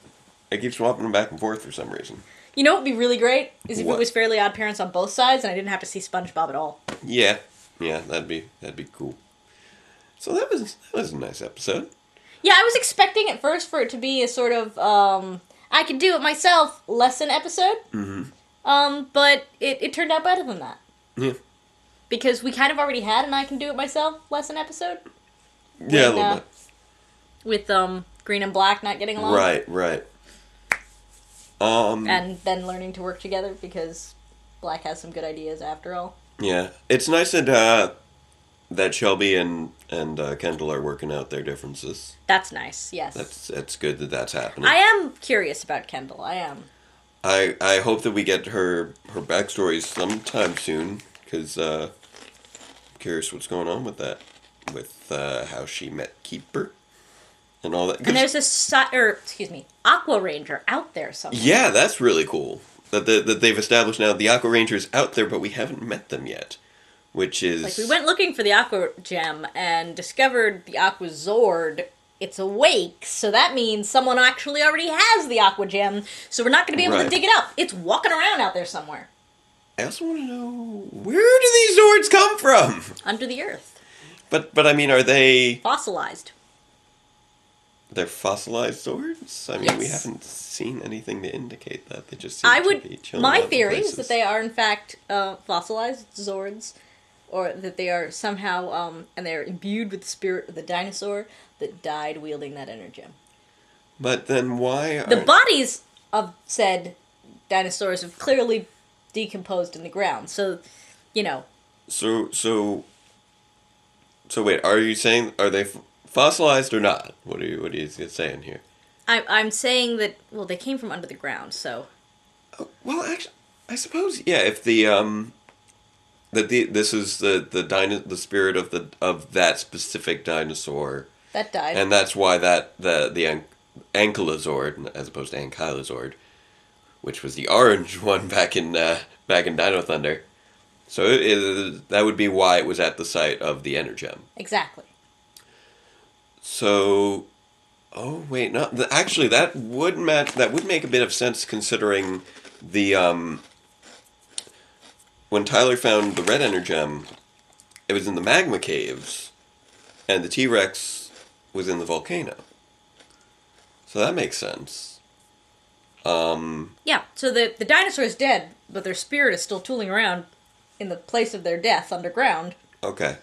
S1: They keep swapping them back and forth for some reason.
S2: You know what would be really great? Is if
S1: What?
S2: it was Fairly Odd Parents on both sides and I didn't have to see SpongeBob at all.
S1: Yeah, that'd be cool. So that was a nice episode.
S2: Yeah, I was expecting at first for it to be a sort of I can do it myself lesson episode. Mm-hmm. But it turned out better than that.
S1: Yeah.
S2: Because we kind of already had an I can do it myself lesson episode.
S1: Yeah, a little bit.
S2: With Green and Black not getting along.
S1: Right.
S2: And then learning to work together because Black has some good ideas after all.
S1: Yeah, it's nice that Shelby and Kendall are working out their differences.
S2: That's nice. Yes.
S1: That's good that's happening.
S2: I am curious about Kendall. I am.
S1: I hope that we get her backstory sometime soon because I'm curious what's going on with that, with how she met Keeper and all that.
S2: And there's a Aqua Ranger out there somewhere.
S1: Yeah, that's really cool. That they've established now the Aqua Ranger's out there, but we haven't met them yet. Which is...
S2: Like, we went looking for the Aqua Gem and discovered the Aqua Zord. It's awake, so that means someone actually already has the Aqua Gem, so we're not going to be able to dig it up. It's walking around out there somewhere.
S1: I also want to know, where do these Zords come from?
S2: Under the earth.
S1: But I mean, are they...
S2: Fossilized.
S1: They're fossilized Zords? I mean, we
S2: Yes.
S1: haven't seen anything to indicate that. They just seem to be chilling
S2: My
S1: out in
S2: theory is
S1: places.
S2: that they are, in fact, fossilized Zords, or that they are somehow, and they're imbued with the spirit of the dinosaur that died wielding that energy gem.
S1: But then why are...
S2: The bodies of said dinosaurs have clearly decomposed in the ground, so, you know.
S1: So wait, are you saying, are they fossilized or not? What are you saying here?
S2: I'm saying that, well, they came from under the ground, so.
S1: Oh, well, actually, I suppose, yeah, if this is the spirit of that specific dinosaur.
S2: That died.
S1: And that's why the Ankylozord, as opposed to Ankylozord, which was the orange one back in Dino Thunder. So that would be why it was at the site of the Energem.
S2: Exactly.
S1: So, oh wait, no. Actually, that would match. That would make a bit of sense considering the when Tyler found the red Energem, it was in the magma caves, and the T-Rex was in the volcano. So that makes sense.
S2: Yeah, so the dinosaur is dead, but their spirit is still tooling around in the place of their death underground.
S1: Okay.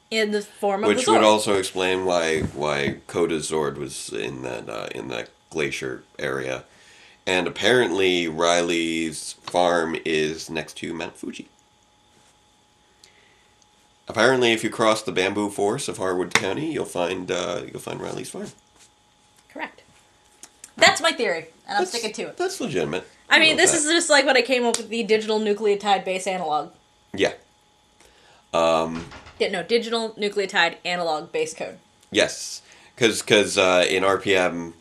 S2: In the form of
S1: Which
S2: the Zord.
S1: would also explain why Koda's Zord was in that glacier area. And apparently Riley's farm is next to Mount Fuji. Apparently, if you cross the bamboo forest of Harwood County, you'll find Riley's farm.
S2: Correct. That's my theory, and I'm sticking to it.
S1: That's legitimate.
S2: I mean, this is just like when I came up with the digital nucleotide base analog.
S1: Yeah.
S2: Digital nucleotide analog base code.
S1: Yes, because in RPM,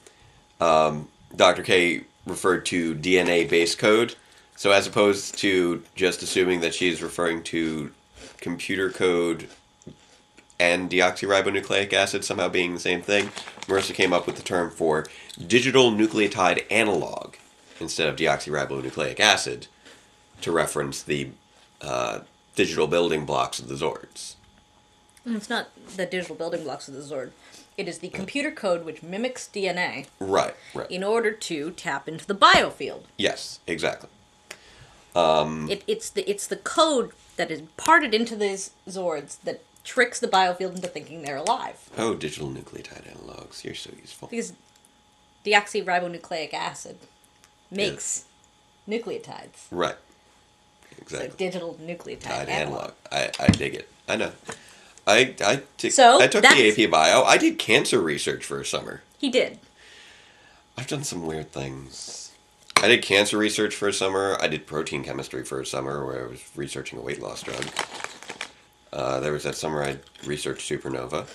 S1: Dr. K referred to DNA base code. So as opposed to just assuming that she's referring to computer code and deoxyribonucleic acid somehow being the same thing, Marisa came up with the term for digital nucleotide analog instead of deoxyribonucleic acid to reference the digital building blocks of the Zords.
S2: It's not the digital building blocks of the Zord. It is the computer code which mimics DNA
S1: Right.
S2: in order to tap into the biofield.
S1: Yes, exactly.
S2: It's the code that is parted into these Zords that tricks the biofield into thinking they're alive.
S1: Oh, digital nucleotide analogs. You're so useful.
S2: Because deoxyribonucleic acid makes nucleotides.
S1: Right.
S2: So
S1: Exactly.
S2: digital nucleotide
S1: Tide
S2: analog.
S1: analog. I dig it. I know. I took
S2: that's-
S1: the AP Bio. I did cancer research for a summer.
S2: He did.
S1: I've done some weird things. I did cancer research for a summer. I did protein chemistry for a summer where I was researching a weight loss drug. There was that summer I researched supernova.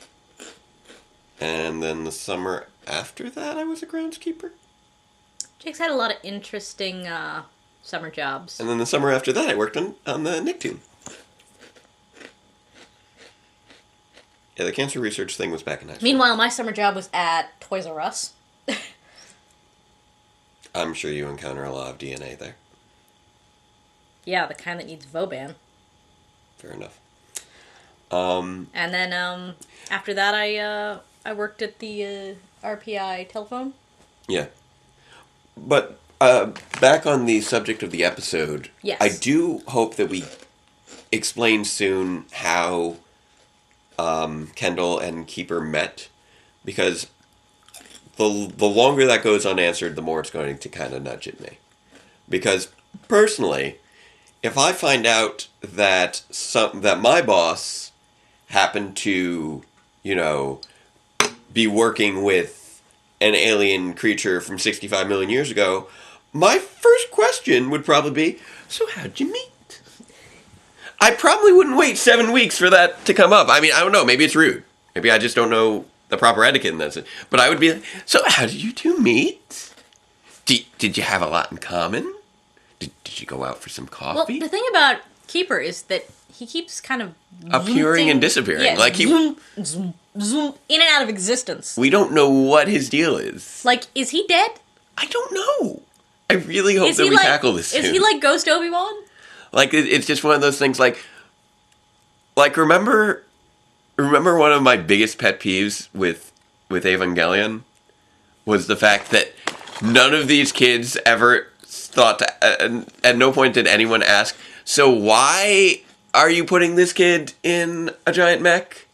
S1: And then the summer after that, I was a groundskeeper.
S2: Jake's had a lot of interesting summer jobs.
S1: And then the summer after that, I worked on the Nicktoon. Yeah, the cancer research thing was back in high school.
S2: Meanwhile, my summer job was at Toys R Us.
S1: I'm sure you encounter a lot of DNA there.
S2: Yeah, the kind that needs Voban.
S1: Fair enough.
S2: And then after that, I worked at the RPI telephone.
S1: Yeah. But back on the subject of the episode,
S2: Yes.
S1: I do hope that we explain soon how Kendall and Keeper met, because the longer that goes unanswered, the more it's going to kind of nudge at me. Because personally, if I find out that that my boss happened to, be working with an alien creature from 65 million years ago, my first question would probably be, so how'd you meet? I probably wouldn't wait 7 weeks for that to come up. I mean, I don't know. Maybe it's rude. Maybe I just don't know the proper etiquette in that. But I would be like, so how did you two meet? Did you have a lot in common? Did you go out for some
S2: Well,
S1: coffee?
S2: the thing about Keeper is that he keeps kind of
S1: Appearing and disappearing.
S2: Yeah,
S1: Like
S2: zoom, zoom, in and out of existence.
S1: we don't know what his deal is.
S2: Like, is he dead?
S1: I don't know. I really hope
S2: Is
S1: that
S2: he
S1: we
S2: like?
S1: tackle this soon.
S2: Is he like Ghost Obi-Wan?
S1: Like it's just one of those things. Like remember one of my biggest pet peeves with Evangelion was the fact that none of these kids ever thought to, at no point did anyone ask, so why are you putting this kid in a giant mech?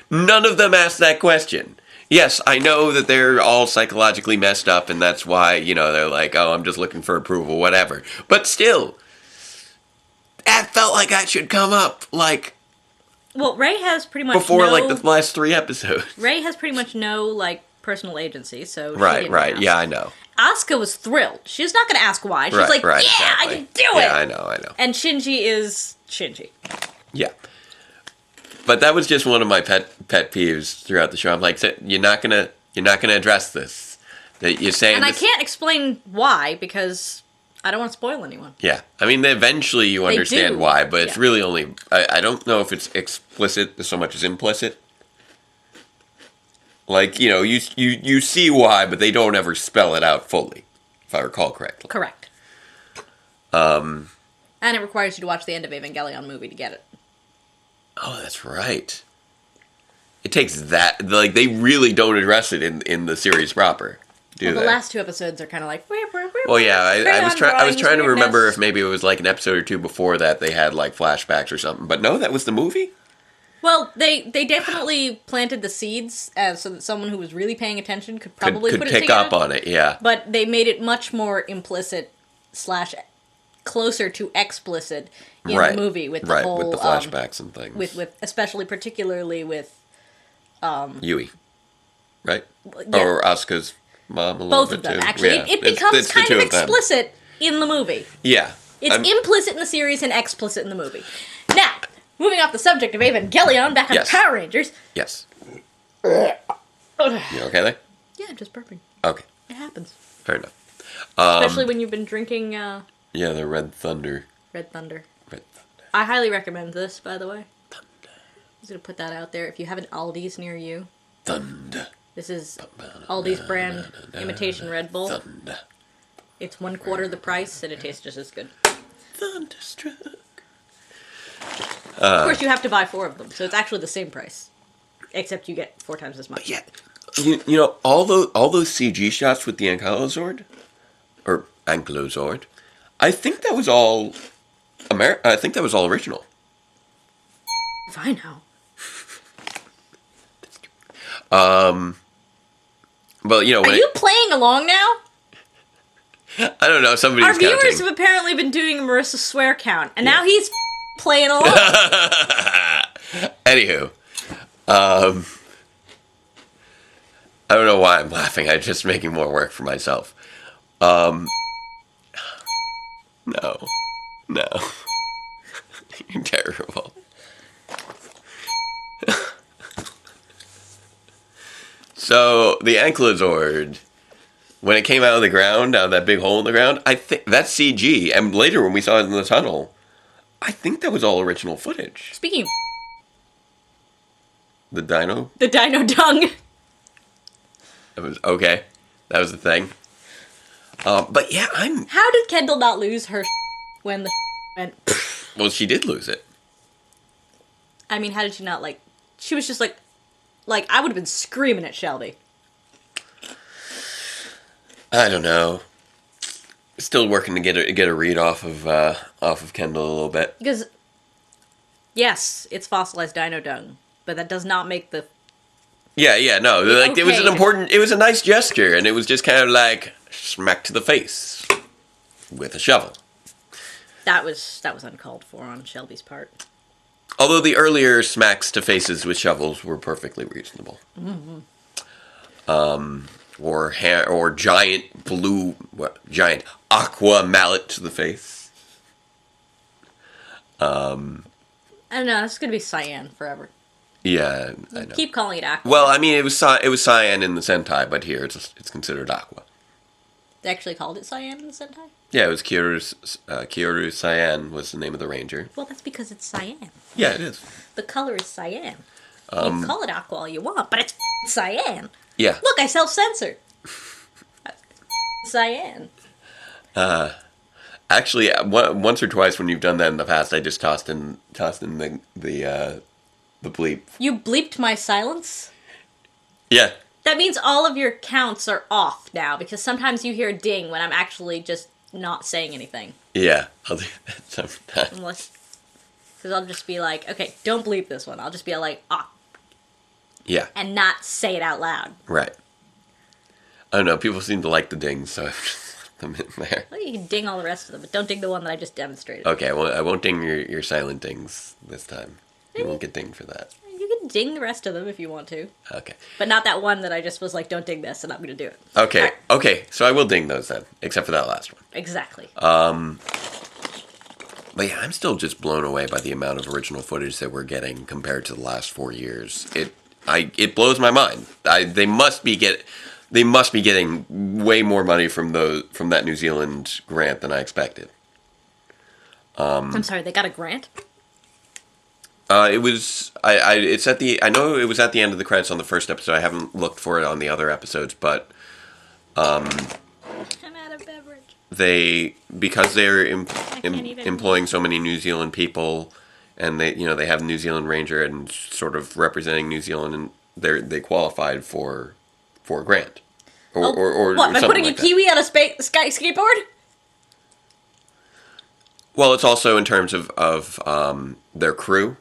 S1: None of them asked that question. Yes, I know that they're all psychologically messed up, and that's why, they're like, oh, I'm just looking for approval, whatever. But still, that felt like that should come up, like,
S2: Well, Rey has pretty much
S1: before,
S2: no,
S1: like, the last 3 episodes.
S2: Rey has pretty much no, like, personal agency, so she
S1: Right,
S2: didn't
S1: right,
S2: ask.
S1: yeah, I know.
S2: Asuka was thrilled. She's not going to ask why. She's like, yeah,
S1: exactly.
S2: I can do it!
S1: Yeah, I know.
S2: And Shinji is Shinji.
S1: Yeah. But that was just one of my pet peeves throughout the show. I'm like, so you're not gonna address this. That you're saying
S2: And I
S1: this,
S2: can't explain why, because I don't want to spoil anyone.
S1: Yeah. I mean, eventually you understand
S2: do.
S1: why, but it's
S2: Yeah.
S1: really only... I don't know if it's explicit so much as implicit. Like, you see why, but they don't ever spell it out fully, if I recall correctly.
S2: Correct. And it requires you to watch the end of Evangelion movie to get it.
S1: Oh, that's right. It takes that... Like, they really don't address it in the series proper, do
S2: Well,
S1: they?
S2: the last 2 episodes are kind of like...
S1: Well, yeah, I was trying to remember
S2: weirdness.
S1: if maybe it was like an episode or 2 before that they had like flashbacks or something. But no, that was the movie?
S2: Well, they definitely planted the seeds so that someone who was really paying attention could probably
S1: Could
S2: put it
S1: pick
S2: together.
S1: up on it, yeah.
S2: But they made it much more implicit / closer to explicit in
S1: Right.
S2: the movie with the
S1: Right,
S2: whole
S1: with the flashbacks and things.
S2: with especially particularly with
S1: Yui, right?
S2: yeah.
S1: Or Asuka's mom a little
S2: both
S1: bit
S2: of them.
S1: too.
S2: Actually,
S1: Yeah,
S2: it
S1: it's
S2: becomes
S1: the
S2: kind
S1: two
S2: of
S1: them.
S2: explicit in the movie.
S1: Yeah.
S2: It's implicit in the series and explicit in the movie. Now, moving off the subject of Evangelion, back on
S1: Yes.
S2: Power Rangers.
S1: Yes. You okay there?
S2: Yeah, just burping.
S1: Okay,
S2: It happens.
S1: fair enough.
S2: Especially when you've been drinking
S1: Yeah, the Red Thunder.
S2: Red Thunder.
S1: Red Thunder.
S2: I highly recommend this, by the way. I'm just going to put that out there. If you have an Aldi's near you,
S1: Thunder.
S2: this is Aldi's brand imitation Red Bull.
S1: Thunder.
S2: It's 1/4 the price, and it tastes just as good.
S1: Thunderstruck.
S2: Of course, you have to buy 4 of them, so it's actually the same price. Except you get 4 times as much.
S1: Yeah, you know all those CG shots with the Ankylozord, or Ankylozord, I think that was all I think that was all original.
S2: If I know.
S1: But you know,
S2: Are
S1: when
S2: you playing along now?
S1: I don't know, somebody's
S2: Our viewers
S1: counting.
S2: have apparently been doing a Marisa swear count, and now he's playing along.
S1: Anywho, I don't know why I'm laughing. I'm just making more work for myself. No. You're terrible. So, the Ankylozord, when it came out of the ground, out of that big hole in the ground, I think that's CG. And later when we saw it in the tunnel, I think that was all original footage.
S2: Speaking of
S1: The dino?
S2: the Dino dung.
S1: That was okay. That was the thing. But yeah,
S2: How did Kendall not lose her when the went?
S1: well, she did lose it.
S2: I mean, how did she not, like... She was just like I would have been screaming at Shelby.
S1: I don't know. Still working to get a read off of Kendall a little bit.
S2: Because, yes, it's fossilized dino dung, but that does not make the...
S1: Yeah, no. Like it was an
S2: Okay.
S1: important. It was a nice gesture, and it was just kind of like smack to the face with a shovel.
S2: That was uncalled for on Shelby's part.
S1: Although the earlier smacks to faces with shovels were perfectly reasonable. Mm-hmm. Or giant aqua mallet to the face.
S2: I don't know, it's gonna be cyan forever.
S1: Yeah, I know.
S2: Keep calling it aqua.
S1: Well, I mean, it was cyan in the Sentai, but here it's considered aqua.
S2: They actually called it cyan in the Sentai?
S1: Yeah, it was Kyoru Cyan was the name of the ranger.
S2: Well, that's because it's cyan.
S1: Yeah, it is.
S2: The color is cyan. You can call it aqua all you want, but it's cyan.
S1: Yeah.
S2: Look, I self-censor. Cyan.
S1: Actually, once or twice when you've done that in the past, I just tossed in the bleep.
S2: You bleeped my silence?
S1: Yeah.
S2: That means all of your counts are off now, because sometimes you hear a ding when I'm actually just not saying anything.
S1: Yeah, I'll do that sometimes.
S2: Unless... Because I'll just be like, okay, don't bleep this one. I'll just be like,
S1: Yeah,
S2: and not say it out loud.
S1: right. I don't know, people seem to like the dings, so I've just left them in there.
S2: Well, you can ding all the rest of them, but don't ding the one that I just demonstrated.
S1: Okay, I won't ding your silent dings this time. You won't get dinged for that.
S2: You can ding the rest of them if you want to.
S1: Okay.
S2: But not that one that I just was like, don't ding this, and I'm going to do it.
S1: Okay,
S2: Alright.
S1: okay, so I will ding those then, except for that last one.
S2: Exactly.
S1: But yeah, I'm still just blown away by the amount of original footage that we're getting compared to the last 4 years. It blows my mind. They must be getting way more money from that New Zealand grant than I expected.
S2: I'm sorry, they got a grant?
S1: It was I know it was at the end of the credits on the first episode. I haven't looked for it on the other episodes, but
S2: I'm out of beverage.
S1: because they're
S2: can't even-
S1: employing so many New Zealand people, and they have New Zealand Ranger and sort of representing New Zealand, and they qualified for a grant or
S2: What, by
S1: something
S2: putting
S1: like
S2: a
S1: that.
S2: kiwi on a sky skateboard?
S1: Well, it's also in terms of their crew,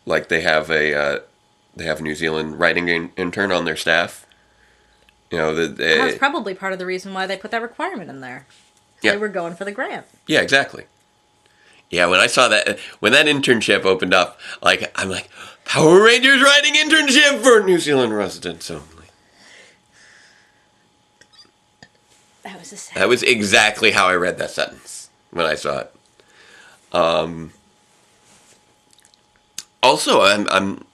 S1: like they have a New Zealand writing intern on their staff.
S2: That's probably part of the reason why they put that requirement in there.
S1: Yeah.
S2: They were going for the grant.
S1: Yeah, exactly. Yeah, when I saw that, when that internship opened up, I'm like, Power Rangers writing internship for New Zealand residents only.
S2: That was a sad.
S1: That was exactly how I read that sentence when I saw it. Also,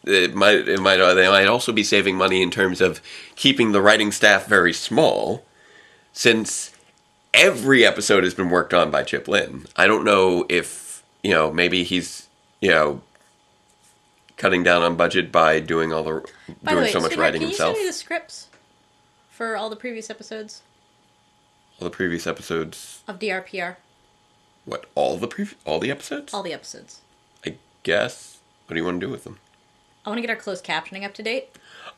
S1: they might also be saving money in terms of keeping the writing staff very small, since every episode has been worked on by Chip Lynn. I don't know if maybe he's cutting down on budget by doing
S2: By the way,
S1: so much
S2: sweetheart,
S1: writing
S2: can
S1: himself.
S2: you send me the scripts for all the previous episodes
S1: All the previous episodes.
S2: of DRPR?
S1: What? All the episodes?
S2: All the episodes.
S1: I guess. What do you want to do with them?
S2: I want to get our closed captioning up to date.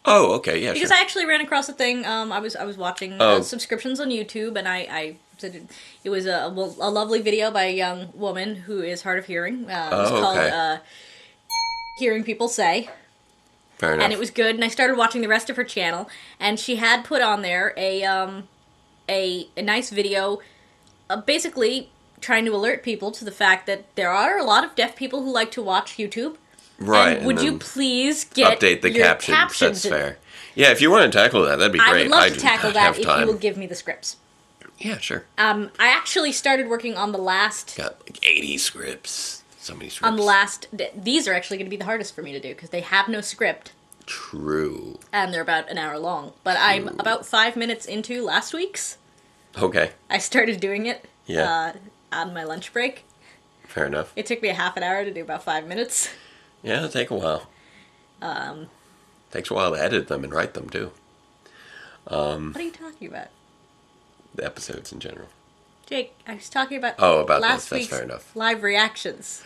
S1: Oh, okay, yeah,
S2: Because
S1: sure.
S2: I actually ran across a thing. I was watching
S1: Oh.
S2: subscriptions on YouTube, and I said it was a lovely video by a young woman who is hard of hearing. It was called
S1: okay.
S2: "Hearing People Say,"
S1: Fair enough.
S2: and it was good. And I started watching the rest of her channel, and she had put on there a nice video, basically trying to alert people to the fact that there are a lot of deaf people who like to watch YouTube.
S1: right.
S2: And would
S1: and
S2: you
S1: then
S2: please get
S1: update the
S2: your
S1: captions? That's
S2: in-
S1: fair. Yeah, if you want to tackle that, that'd be
S2: I
S1: great.
S2: would love to
S1: do
S2: tackle
S1: not
S2: that
S1: have
S2: if
S1: time.
S2: you will give me the scripts.
S1: Yeah, sure.
S2: I actually started working on the last.
S1: Got like 80 scripts. So many scripts.
S2: On the last. These are actually going to be the hardest for me to do because they have no script
S1: True.
S2: and they're about an hour long. But I'm about 5 minutes into last week's.
S1: Okay.
S2: I started doing it
S1: Yeah.
S2: on my lunch break.
S1: Fair enough.
S2: It took me a half an hour to do about 5 minutes.
S1: Yeah, it'll take a while. Takes a while to edit them and write them, too.
S2: What are you talking about?
S1: The episodes in general.
S2: Jake, I was talking about,
S1: Oh, about
S2: last
S1: this. That's
S2: week's
S1: fair enough.
S2: live reactions.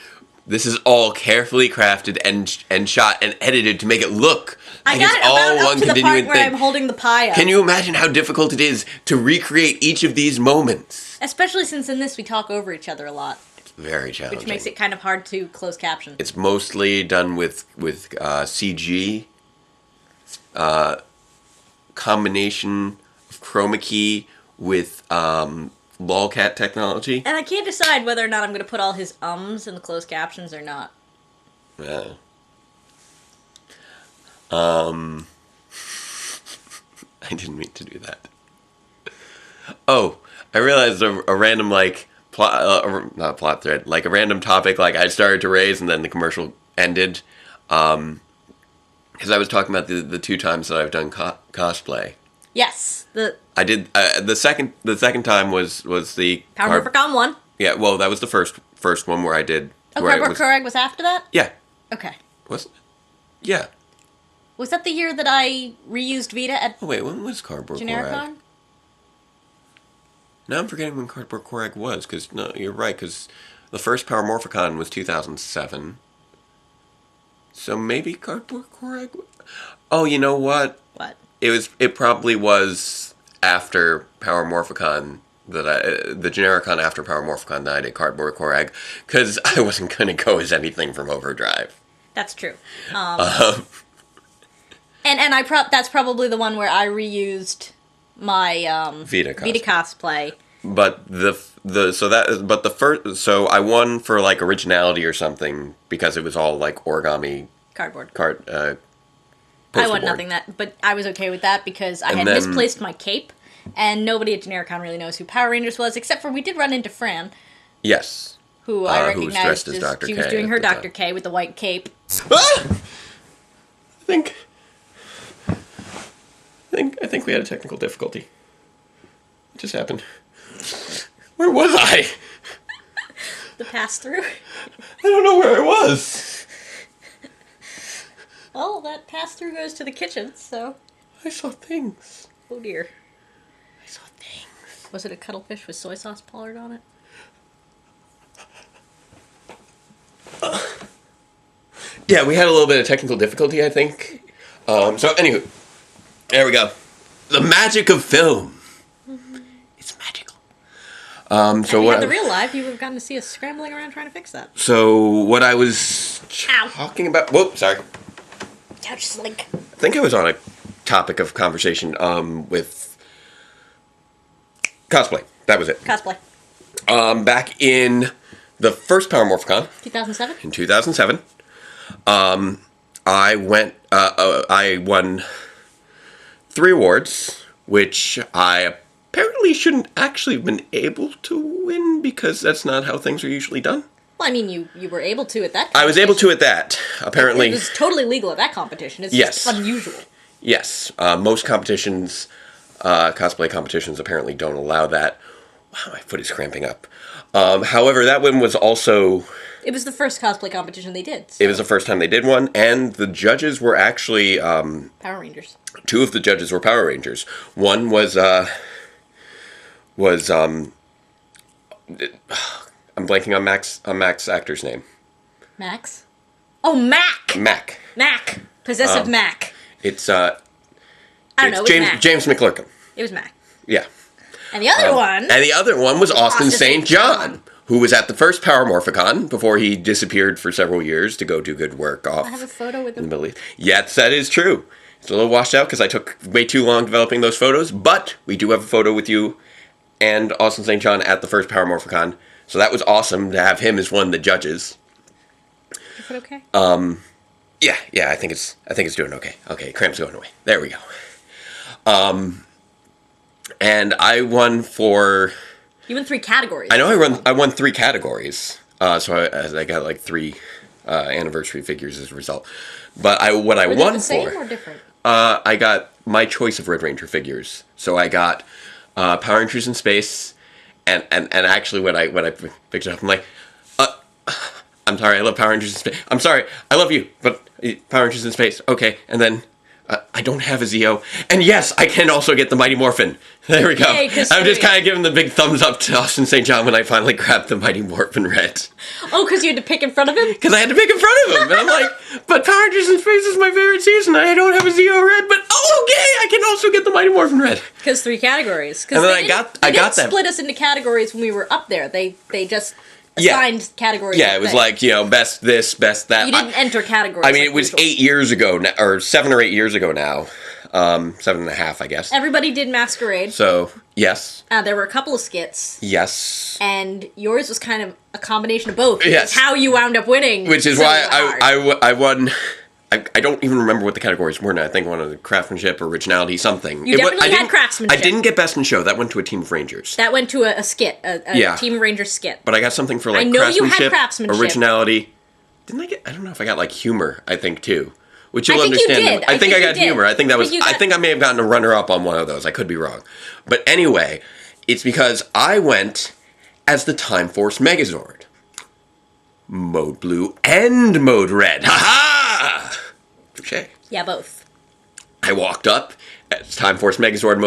S1: This is all carefully crafted and shot and edited to make it look
S2: I
S1: like
S2: got
S1: it's
S2: it
S1: all
S2: about up
S1: one
S2: to the
S1: continuing
S2: part where
S1: thing.
S2: I'm holding the pie up.
S1: Can you imagine how difficult it is to recreate each of these moments?
S2: Especially since in this we talk over each other a lot,
S1: Very challenging.
S2: which makes it kind of hard to close caption.
S1: It's mostly done with CG, combination of chroma key with lolcat technology.
S2: And I can't decide whether or not I'm going to put all his ums in the closed captions or not.
S1: Yeah. I didn't mean to do that. Oh, I realized a random plot, not plot thread, like a random topic like I started to raise and then the commercial ended. Because I was talking about the 2 times that I've done cosplay.
S2: Yes, the
S1: I did the second time was the
S2: Power Morphicon one.
S1: Yeah, well, that was the first one where I did.
S2: Oh,
S1: where it
S2: Cardboard Correg was after that?
S1: Yeah,
S2: Okay.
S1: was it? Yeah.
S2: Was that the year that I reused Vita at
S1: Oh wait, when was Cardboard Correg?
S2: Genericon?
S1: Now I'm forgetting when Cardboard Correg was, because no, you're right, because the first Power Morphicon was 2007. So maybe Cardboard Correg. Oh, you know what?
S2: What?
S1: It probably was after Power Morphicon the Genericon after Power Morphicon that I did Cardboard Correg, because I wasn't going to go as anything from Overdrive.
S2: That's true. And that's probably the one where I reused my
S1: Vita
S2: cosplay.
S1: But so I won for like originality or something because it was all like origami
S2: Cardboard.
S1: poster
S2: I won
S1: board.
S2: nothing that, but I was okay with that because I
S1: And
S2: had
S1: then-
S2: misplaced my cape, and nobody at Genericon really knows who Power Rangers was, except for we did run into Fran,
S1: Yes.
S2: who I
S1: who was
S2: recognized
S1: dressed as
S2: as
S1: Dr.
S2: she was
S1: K
S2: doing
S1: at
S2: her
S1: the time.
S2: Dr. K with the white cape.
S1: Ah! I think we had a technical difficulty. It just happened. Where was I?
S2: The pass through.
S1: I don't know where I was.
S2: Well, that pass through goes to the kitchen, so.
S1: I saw things.
S2: Oh dear.
S1: I saw things.
S2: Was it a cuttlefish with soy sauce pollard on it?
S1: Yeah, we had a little bit of technical difficulty, I think. So, anywho, there we go. The magic of film. Mm-hmm. It's magical.
S2: If
S1: So
S2: you
S1: what?
S2: had the real live, you would have gotten to see us scrambling around trying to fix that.
S1: So what I was
S2: Ow.
S1: talking about? Whoop, sorry.
S2: Touch slink.
S1: I think I was on a topic of conversation with cosplay. That was it.
S2: Cosplay.
S1: Back in the first Power Morphicon
S2: 2007?
S1: in 2007, I won 3 awards, which I apparently shouldn't actually have been able to win because that's not how things are usually done.
S2: Well, I mean, you were able to at that
S1: I was able to at that. Apparently,
S2: It was totally legal at that competition. It's
S1: Yes.
S2: just unusual.
S1: yes. Most competitions, cosplay competitions, apparently don't allow that. Wow, my foot is cramping up. However, that one was also...
S2: It was the first cosplay competition they did.
S1: It was the first time they did one, and the judges were actually...
S2: Power Rangers.
S1: 2 of the judges were Power Rangers. One was I'm blanking on Mac's actor's name.
S2: Max? Oh, Mac!
S1: Mac.
S2: Mac! Possessive Mac.
S1: It's
S2: I don't know. It was
S1: James
S2: Mac.
S1: James McClurkin.
S2: It was Mac.
S1: Yeah.
S2: And the other one.
S1: And the other one was Austin St. John, who was at the first Power Morphicon before he disappeared for several years to go do good work off.
S2: I have a photo with
S1: in the
S2: him.
S1: Middle East. Yes, that is true. It's a little washed out because I took way too long developing those photos, but we do have a photo with you and Austin St. John at the first Power Morphicon. So that was awesome to have him as one of the judges.
S2: Is it okay?
S1: Yeah, I think it's doing okay. Okay, cramp's going away. There we go. And I won for.
S2: You won 3 categories.
S1: I know I won 3 categories. So I got like 3 anniversary figures as a result. But what I
S2: Were
S1: won
S2: they the same
S1: for.
S2: or different?
S1: I got my choice of Red Ranger figures. So I got Power Rangers in Space, and actually when I picked it up, I'm like, I'm sorry, I love Power Rangers in Space. I'm sorry, I love you, but Power Rangers in Space, okay. And then I don't have a Zeo, and yes, I can also get the Mighty Morphin. There we go.
S2: Yay,
S1: I'm just kind of giving the big thumbs up to Austin St. John when I finally grabbed the Mighty Morphin Red.
S2: Oh, because you had to pick in front of him?
S1: Because I had to pick in front of him, and I'm like, but Power Rangers in Space is my favorite season, and I don't have a Zeo Red, but okay, I can also get the Mighty Morphin Red.
S2: Because 3 categories.
S1: And then
S2: they
S1: got
S2: didn't
S1: that.
S2: split us into categories when we were up there. They just assigned categories.
S1: Yeah, it was like, best this, best that.
S2: You didn't enter categories.
S1: I mean,
S2: like
S1: it was
S2: usual.
S1: 8 years ago, or 7 or 8 years ago now. 7.5, I guess.
S2: Everybody did Masquerade.
S1: So, yes.
S2: There were a couple of skits.
S1: Yes.
S2: And yours was kind of a combination of both.
S1: Yes.
S2: It's how you wound up winning.
S1: Which is
S2: so
S1: why
S2: hard.
S1: I won. I don't even remember what the categories were now. I think one of the craftsmanship, originality, something.
S2: You definitely had craftsmanship.
S1: I didn't get best in show. That went to a team of Rangers.
S2: That went to a skit, a Team Ranger skit.
S1: But I got something for like
S2: I know you had
S1: craftsmanship,
S2: craftsmanship.
S1: originality. Didn't I get? I don't know if I got like humor. I think too. Which
S2: I
S1: you'll
S2: think you
S1: understand.
S2: did.
S1: I think I
S2: you
S1: got
S2: did.
S1: humor. I think that was.
S2: you
S1: I
S2: got-
S1: think I may have gotten a runner-up on one of those. I could be wrong, but anyway, it's because I went as the Time Force Megazord, Mode Blue and Mode Red. Ha ha! Touché.
S2: Yeah, both.
S1: I walked up as Time Force Megazord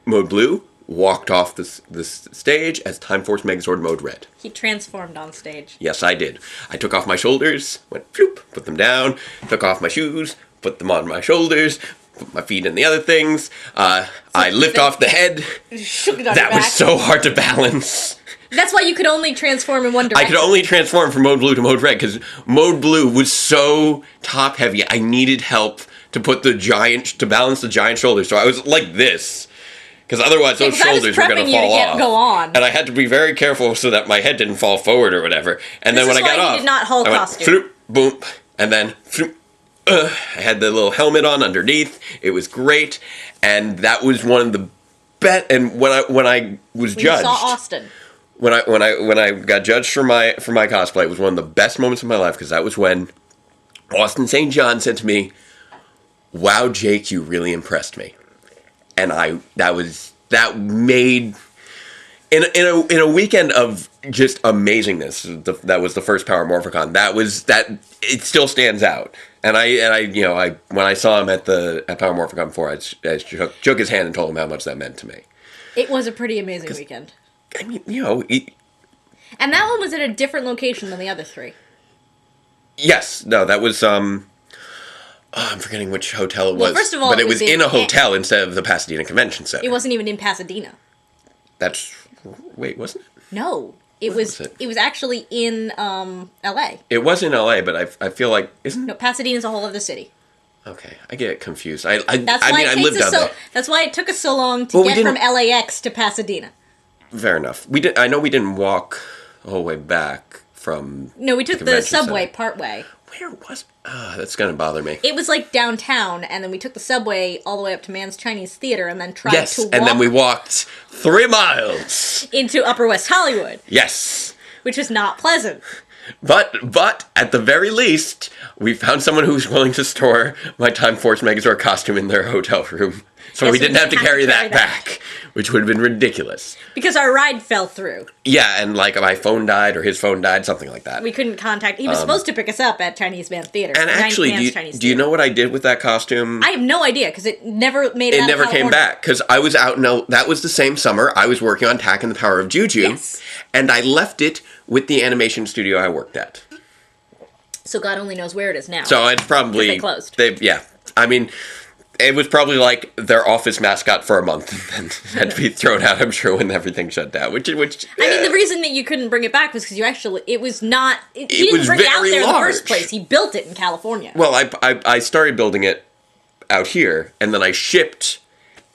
S1: Mode Blue. Walked off the stage as Time Force Megazord Mode Red.
S2: He transformed on stage.
S1: Yes, I did. I took off my shoulders, went floop, put them down, took off my shoes, put them on my shoulders, put my feet in the other things. I lift off the head.
S2: Shook it on
S1: That
S2: your
S1: was
S2: back.
S1: so hard to balance.
S2: That's why you could only transform in one
S1: I
S2: direction.
S1: could only transform from Mode Blue to Mode Red because Mode Blue was so top heavy. I needed help to balance the giant shoulders. So I was like this. Because otherwise those
S2: 'cause I was
S1: shoulders were going
S2: prepping
S1: to
S2: you to
S1: fall
S2: get-
S1: off.
S2: go on.
S1: And I had to be very careful so that my head didn't fall forward or whatever. And
S2: This
S1: then when
S2: is
S1: I got
S2: why you
S1: off,
S2: did not Hulk
S1: I went
S2: costume.
S1: floop, boom, and then floop, I had the little helmet on underneath. It was great, and that was one of the best. And when I was
S2: When you
S1: judged,
S2: saw Austin.
S1: when I got judged for my cosplay, it was one of the best moments of my life because that was when Austin St. John said to me, "Wow, Jake, you really impressed me," and that made in a weekend of just amazingness. That was the first Power Morphicon. That it still stands out. And I when I saw him at Power Morphicon before, I shook his hand and told him how much that meant to me.
S2: It was a pretty amazing weekend.
S1: I mean,
S2: And that one was at a different location than the other 3.
S1: yes, no, that was I'm forgetting which hotel it was.
S2: Well, first of all,
S1: but
S2: it
S1: it was
S2: was
S1: in a
S2: in-
S1: hotel instead of the Pasadena Convention Center.
S2: It wasn't even in Pasadena.
S1: Wait, wasn't it?
S2: No. It
S1: Where
S2: was
S1: was it?
S2: it was actually in LA.
S1: It was in LA, but I feel like isn't
S2: No, Pasadena's a whole other city.
S1: okay. I get confused.
S2: That's
S1: I
S2: why
S1: mean, I lived out there.
S2: That's why it took us so long to
S1: Well, we
S2: get from
S1: didn't-
S2: LAX to Pasadena.
S1: Fair enough. I know we didn't walk the whole way back from.
S2: No, we took the
S1: convention
S2: subway
S1: center.
S2: part way.
S1: Where was? That's gonna bother me.
S2: It was like downtown, and then we took the subway all the way up to Mann's Chinese Theater, and then tried
S1: Yes,
S2: to walk
S1: and then we walked 3 miles.
S2: into Upper West Hollywood,
S1: Yes.
S2: which was not pleasant.
S1: But at the very least, we found someone who was willing to store my Time Force Megazord costume in their hotel room. So we didn't have to carry that back, which would have been ridiculous.
S2: Because our ride fell through.
S1: Yeah, and like my phone died or his phone died, something like that.
S2: We couldn't contact... He was supposed to pick us up at Chinese Man's Theater.
S1: And actually, do you know what I did with that costume?
S2: I have no idea, because it never made it
S1: It
S2: out of
S1: never came
S2: California.
S1: back because I was out. No, that was the same summer. I was working on Tak and the Power of Juju,
S2: Yes.
S1: and I left it with the animation studio I worked at.
S2: So God only knows where it is now.
S1: So it's probably...
S2: They closed.
S1: Yeah. I mean, it was probably like their office mascot for a month and then had to be thrown out, I'm sure, when everything shut down. Which
S2: I mean, the reason that you couldn't bring it back was because you actually... It was not... He didn't
S1: was
S2: bring it out
S1: very
S2: there in the
S1: large.
S2: first place. He built it in California.
S1: Well, I started building it out here, and then I shipped...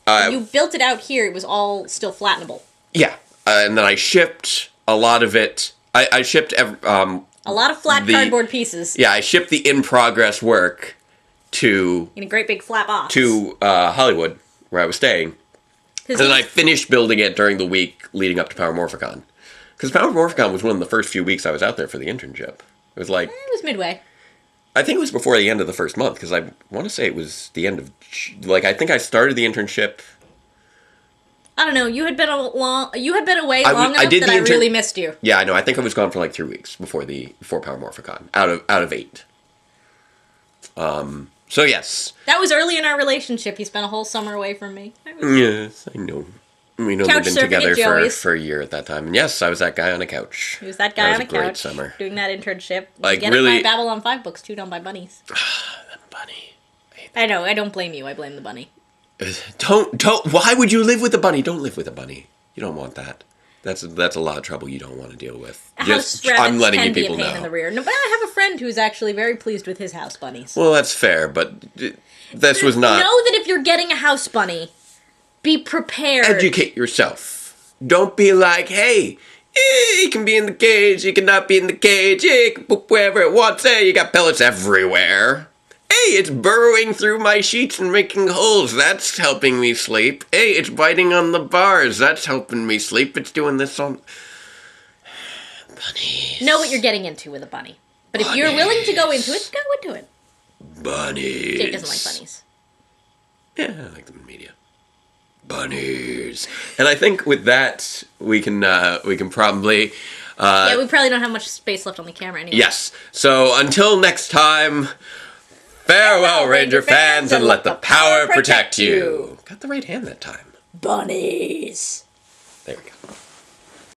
S2: You built it out here. It was all still flattenable.
S1: Yeah. And then I shipped a lot of it... I shipped...
S2: A lot of flat cardboard pieces.
S1: Yeah, I shipped the in-progress work to...
S2: In a great big flat box.
S1: To Hollywood, where I was staying. And then I finished building it during the week leading up to Power Morphicon. Because Power Morphicon was one of the first few weeks I was out there for the internship. It was like...
S2: It was midway.
S1: I think it was before the end of the first month, because I want to say it was the end of... Like, I think I started the internship...
S2: I don't know. You had been away long enough that I really missed you.
S1: Yeah, I know. I think I was gone for like 3 weeks before Power Morphicon. Out of 8. So yes.
S2: That was early in our relationship. You spent a whole summer away from me.
S1: Yes, I know. We know we've
S2: Couch
S1: been
S2: surfing
S1: together
S2: at Joey's.
S1: for a year at that time. And yes, I was that guy on a couch.
S2: He was that guy on a
S1: That was a great
S2: couch
S1: summer.
S2: doing that internship.
S1: Like,
S2: Get
S1: really-
S2: my Babylon 5 books too done by bunnies.
S1: That bunny.
S2: I know. I don't blame you. I blame the bunny.
S1: Don't. Why would you live with a bunny? Don't live with a bunny. You don't want that. That's a lot of trouble you don't want to deal with.
S2: House rabbits
S1: I'm letting
S2: can
S1: you people
S2: be a pain
S1: know.
S2: in the rear. No, but I have a friend who's actually very pleased with his house bunnies.
S1: Well, that's fair, but this was not.
S2: Know that if you're getting a house bunny, be prepared.
S1: Educate yourself. Don't be like, hey, he can be in the cage, he cannot be in the cage, he can poop wherever it wants, hey, you got pellets everywhere. Hey, it's burrowing through my sheets and making holes, that's helping me sleep. Hey, it's biting on the bars, that's helping me sleep. It's doing this on... Bunnies.
S2: Know what you're getting into with a bunny. But if you're willing to go into it, go into it.
S1: Bunnies.
S2: Jake doesn't like bunnies.
S1: Yeah, I like them in media. Bunnies. And I think with that, we can probably...
S2: yeah, we probably don't have much space left on the camera anyway.
S1: Yes. So until next time, farewell, Ranger fans, and let the power protect you. Got the right hand that time.
S2: Bunnies.
S1: There we go.